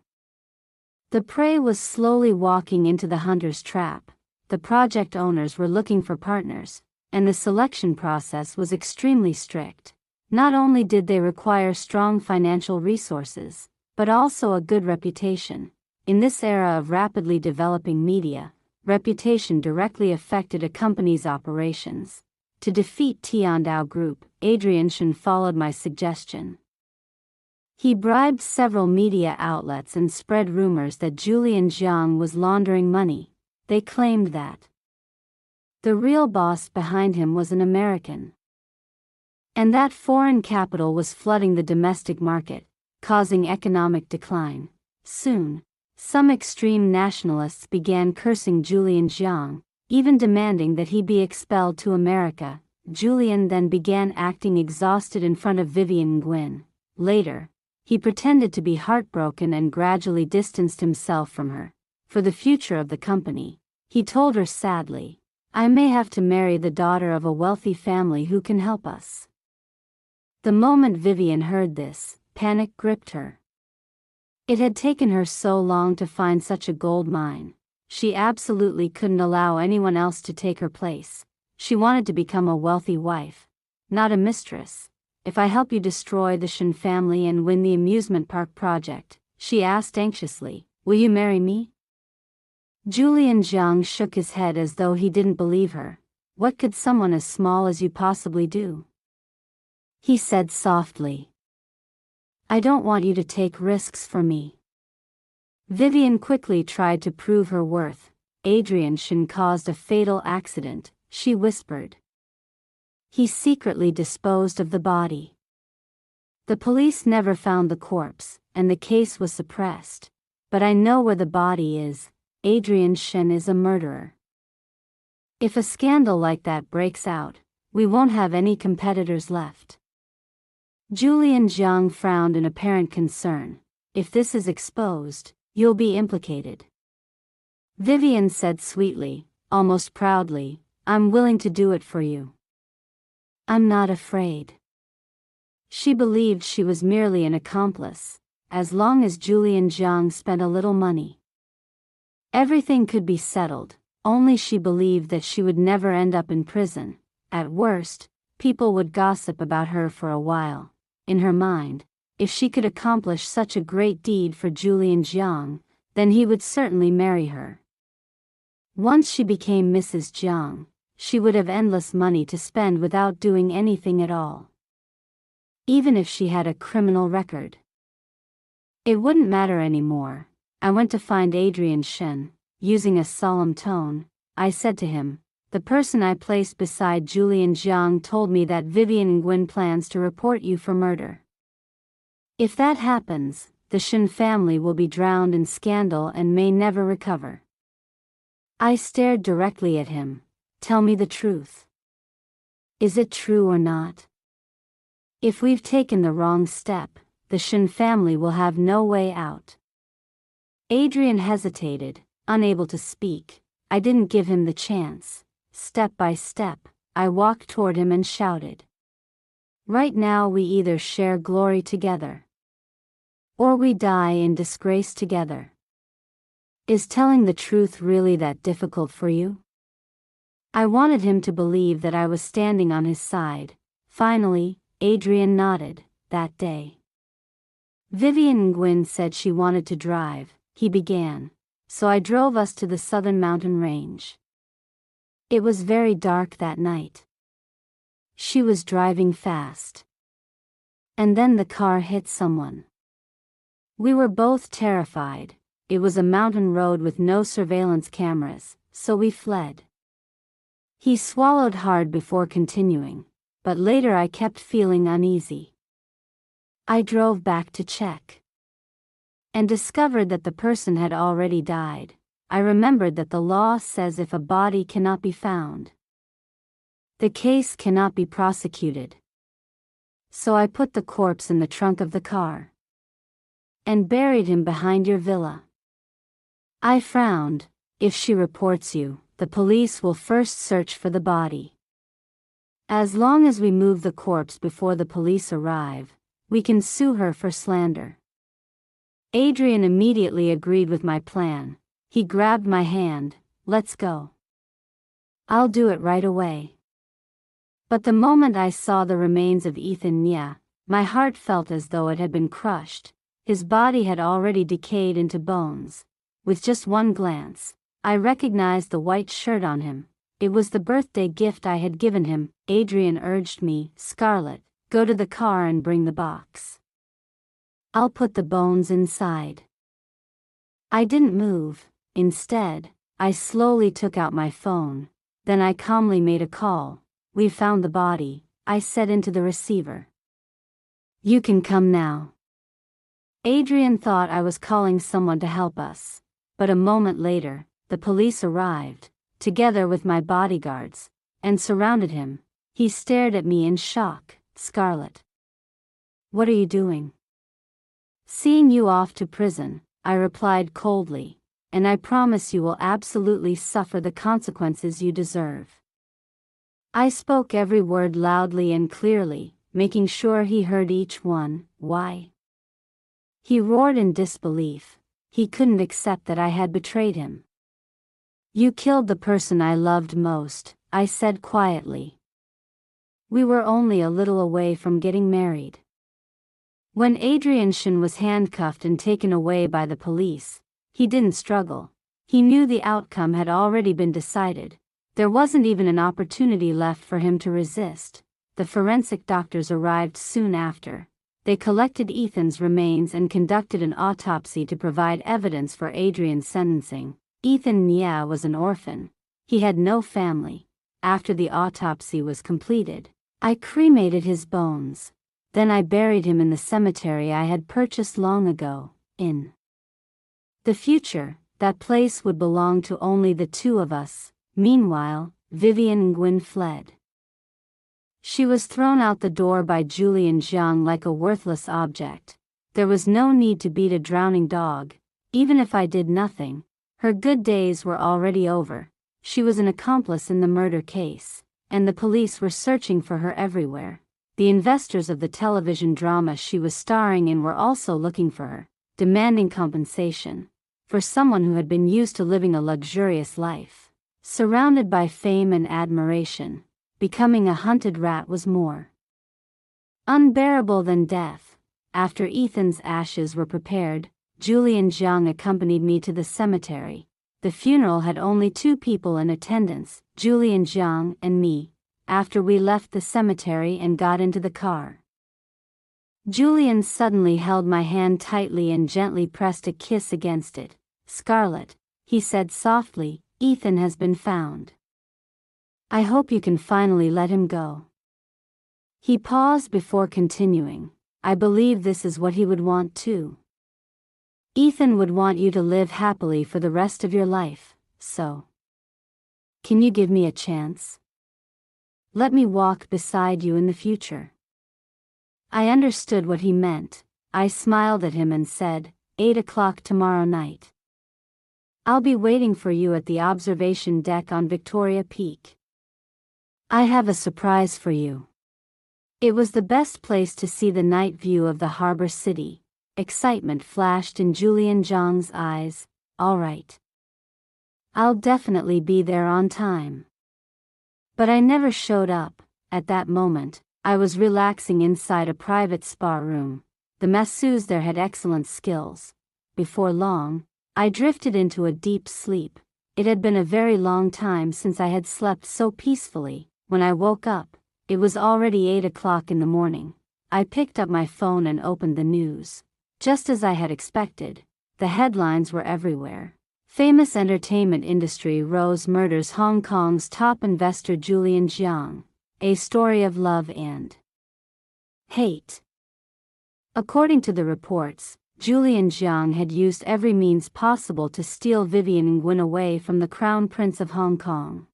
The prey was slowly walking into the hunter's trap. The project owners were looking for partners, and the selection process was extremely strict. Not only did they require strong financial resources, but also a good reputation. In this era of rapidly developing media, reputation directly affected a company's operations. To defeat Tiandao Group, Adrian Shen followed my suggestion. He bribed several media outlets and spread rumors that Julian Jiang was laundering money. They claimed that the real boss behind him was an American, and that foreign capital was flooding the domestic market, causing economic decline. Soon, some extreme nationalists began cursing Julian Jiang, even demanding that he be expelled to America. Julian then began acting exhausted in front of Vivian Nguyen. Later, he pretended to be heartbroken and gradually distanced himself from her. For the future of the company, he told her sadly, I may have to marry the daughter of a wealthy family who can help us. The moment Vivian heard this, panic gripped her. It had taken her so long to find such a gold mine. She absolutely couldn't allow anyone else to take her place. She wanted to become a wealthy wife, not a mistress. If I help you destroy the Shen family and win the amusement park project, she asked anxiously, will you marry me? Julian Jiang shook his head as though he didn't believe her. What could someone as small as you possibly do? He said softly, I don't want you to take risks for me. Vivian quickly tried to prove her worth. Adrian Shen caused a fatal accident, she whispered. He secretly disposed of the body. The police never found the corpse, and the case was suppressed. But I know where the body is. Adrian Shen is a murderer. If a scandal like that breaks out, we won't have any competitors left. Julian Jiang frowned in apparent concern. If this is exposed, you'll be implicated. Vivian said sweetly, almost proudly, I'm willing to do it for you. I'm not afraid. She believed she was merely an accomplice, as long as Julian Jiang spent a little money. Everything could be settled, only she believed that she would never end up in prison. At worst, people would gossip about her for a while. In her mind, if she could accomplish such a great deed for Julian Jiang, then he would certainly marry her. Once she became Mrs. Jiang, she would have endless money to spend without doing anything at all. Even if she had a criminal record, it wouldn't matter anymore. I went to find Adrian Shen. Using a solemn tone, I said to him, the person I placed beside Julian Jiang told me that Vivian Nguyen plans to report you for murder. If that happens, the Shen family will be drowned in scandal and may never recover. I stared directly at him. Tell me the truth. Is it true or not? If we've taken the wrong step, the Shen family will have no way out. Adrian hesitated, unable to speak. I didn't give him the chance. Step by step, I walked toward him and shouted. Right now we either share glory together, or we die in disgrace together. Is telling the truth really that difficult for you? I wanted him to believe that I was standing on his side. Finally, Adrian nodded. That day, Vivian Nguyen said she wanted to drive. He began. So I drove us to the southern mountain range. It was very dark that night. She was driving fast. And then the car hit someone. We were both terrified. It was a mountain road with no surveillance cameras, so we fled. He swallowed hard before continuing, but later I kept feeling uneasy. I drove back to check, and discovered that the person had already died. I remembered that the law says if a body cannot be found, The case cannot be prosecuted. So I put the corpse in the trunk of the car and buried him behind your villa. I frowned. If she reports you, the police will first search for the body. As long as we move the corpse before the police arrive, we can sue her for slander. Adrian immediately agreed with my plan. He grabbed my hand. Let's go. I'll do it right away. But the moment I saw the remains of Ethan Nya, my heart felt as though it had been crushed. His body had already decayed into bones. With just one glance, I recognized the white shirt on him. It was the birthday gift I had given him. Adrian urged me, Scarlett, go to the car and bring the box. I'll put the bones inside. I didn't move. Instead, I slowly took out my phone. Then I calmly made a call. We've found the body, I said into the receiver. You can come now. Adrian thought I was calling someone to help us. But a moment later, the police arrived, together with my bodyguards, and surrounded him. He stared at me in shock. Scarlett. What are you doing? Seeing you off to prison, I replied coldly, and I promise you will absolutely suffer the consequences you deserve. I spoke every word loudly and clearly, making sure he heard each one. Why? He roared in disbelief. He couldn't accept that I had betrayed him. You killed the person I loved most, I said quietly. We were only a little away from getting married. When Adrian Shin was handcuffed and taken away by the police, he didn't struggle. He knew the outcome had already been decided. There wasn't even an opportunity left for him to resist. The forensic doctors arrived soon after. They collected Ethan's remains and conducted an autopsy to provide evidence for Adrian's sentencing. Ethan Nya was an orphan. He had no family. After the autopsy was completed, I cremated his bones. Then I buried him in the cemetery I had purchased long ago. In the future, that place would belong to only the two of us. Meanwhile, Vivian Nguyen fled. She was thrown out the door by Julian Jiang like a worthless object. There was no need to beat a drowning dog. Even if I did nothing, her good days were already over. She was an accomplice in the murder case, and the police were searching for her everywhere. The investors of the television drama she was starring in were also looking for her, demanding compensation. For someone who had been used to living a luxurious life, surrounded by fame and admiration, becoming a hunted rat was more unbearable than death. After Ethan's ashes were prepared, Julian Jiang accompanied me to the cemetery. The funeral had only 2 people in attendance, Julian Jiang and me. After we left the cemetery and got into the car, Julian suddenly held my hand tightly and gently pressed a kiss against it. Scarlett, he said softly, Ethan has been found. I hope you can finally let him go. He paused before continuing. I believe this is what he would want too. Ethan would want you to live happily for the rest of your life, so can you give me a chance? Let me walk beside you in the future. I understood what he meant. I smiled at him and said, 8 o'clock tomorrow night. I'll be waiting for you at the observation deck on Victoria Peak. I have a surprise for you. It was the best place to see the night view of the harbor city. Excitement flashed in Julian Jiang's eyes. All right. I'll definitely be there on time. But I never showed up. At that moment, I was relaxing inside a private spa room. The masseuse there had excellent skills. Before long, I drifted into a deep sleep. It had been a very long time since I had slept so peacefully. When I woke up, it was already 8 o'clock in the morning. I picked up my phone and opened the news. Just as I had expected, the headlines were everywhere. Famous entertainment industry Rose murders Hong Kong's top investor Julian Jiang. A story of love and hate. According to the reports, Julian Jiang had used every means possible to steal Vivian Nguyen away from the Crown Prince of Hong Kong.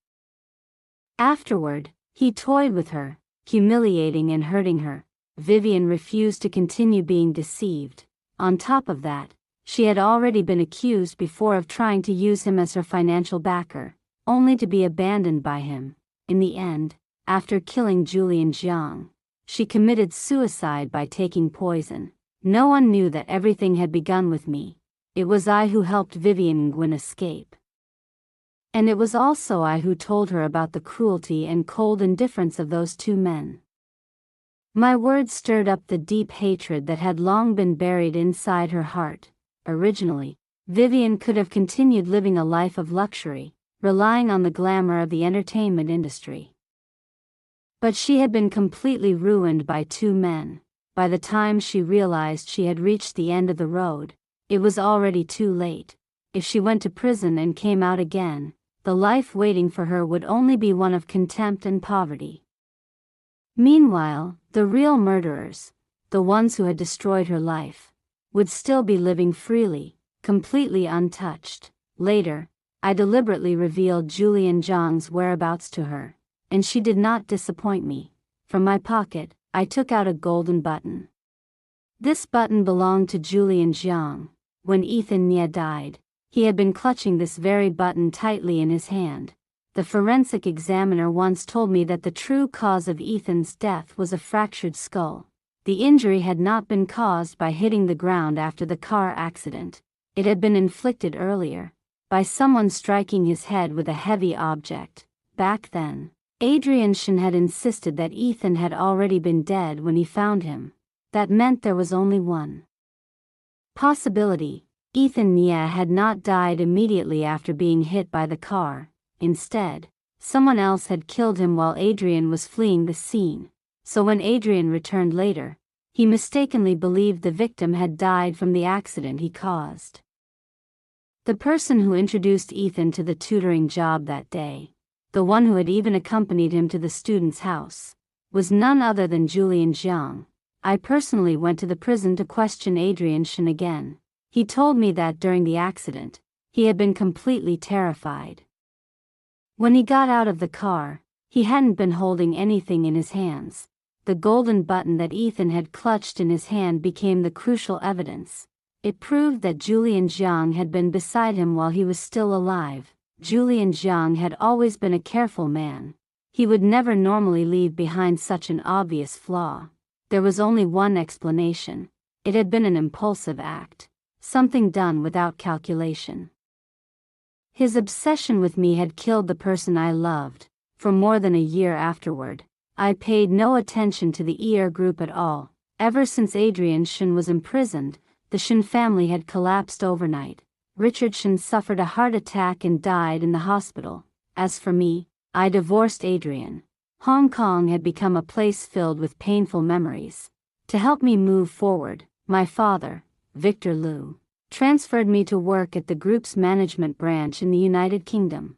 Afterward, He toyed with her, humiliating and hurting her. Vivian refused to continue being deceived. On top of that, she had already been accused before of trying to use him as her financial backer, only to be abandoned by him. In the end, after killing Julian Jiang, she committed suicide by taking poison. No one knew that everything had begun with me. It was I who helped Vivian Nguyen escape. And it was also I who told her about the cruelty and cold indifference of those two men. My words stirred up the deep hatred that had long been buried inside her heart. Originally, Vivian could have continued living a life of luxury, relying on the glamour of the entertainment industry. But she had been completely ruined by two men. By the time she realized she had reached the end of the road, it was already too late. If she went to prison and came out again, the life waiting for her would only be one of contempt and poverty. Meanwhile, the real murderers, the ones who had destroyed her life, would still be living freely, completely untouched. Later, I deliberately revealed Julian Jiang's whereabouts to her, and she did not disappoint me. From my pocket, I took out a golden button. This button belonged to Julian Jiang. When Ethan Nia died, he had been clutching this very button tightly in his hand. The forensic examiner once told me that the true cause of Ethan's death was a fractured skull. The injury had not been caused by hitting the ground after the car accident. It had been inflicted earlier, by someone striking his head with a heavy object. Back then, Adrian Shen had insisted that Ethan had already been dead when he found him. That meant there was only one possibility. Ethan Nia had not died immediately after being hit by the car. Instead, someone else had killed him while Adrian was fleeing the scene. So when Adrian returned later, he mistakenly believed the victim had died from the accident he caused. The person who introduced Ethan to the tutoring job that day, the one who had even accompanied him to the student's house, was none other than Julian Jiang. I personally went to the prison to question Adrian Shen again. He told me that during the accident, he had been completely terrified. When he got out of the car, he hadn't been holding anything in his hands. The golden button that Ethan had clutched in his hand became the crucial evidence. It proved that Julian Jiang had been beside him while he was still alive. Julian Jiang had always been a careful man. He would never normally leave behind such an obvious flaw. There was only one explanation. It had been an impulsive act, something done without calculation. His obsession with me had killed the person I loved. For more than a year afterward, I paid no attention to the ER group at all. Ever since Adrian Shen was imprisoned, the Shen family had collapsed overnight. Richard Shen suffered a heart attack and died in the hospital. As for me, I divorced Adrian. Hong Kong had become a place filled with painful memories. To help me move forward, my father, Victor Liu, transferred me to work at the group's management branch in the United Kingdom.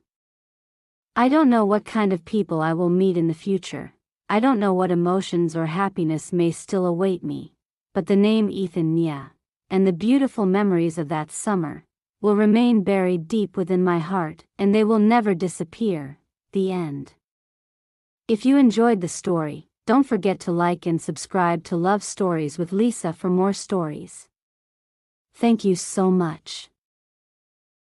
I don't know what kind of people I will meet in the future. I don't know what emotions or happiness may still await me. But the name Ethan Nia, and the beautiful memories of that summer, will remain buried deep within my heart, and they will never disappear. The end. If you enjoyed the story, don't forget to like and subscribe to Love Stories with Lisa for more stories. Thank you so much.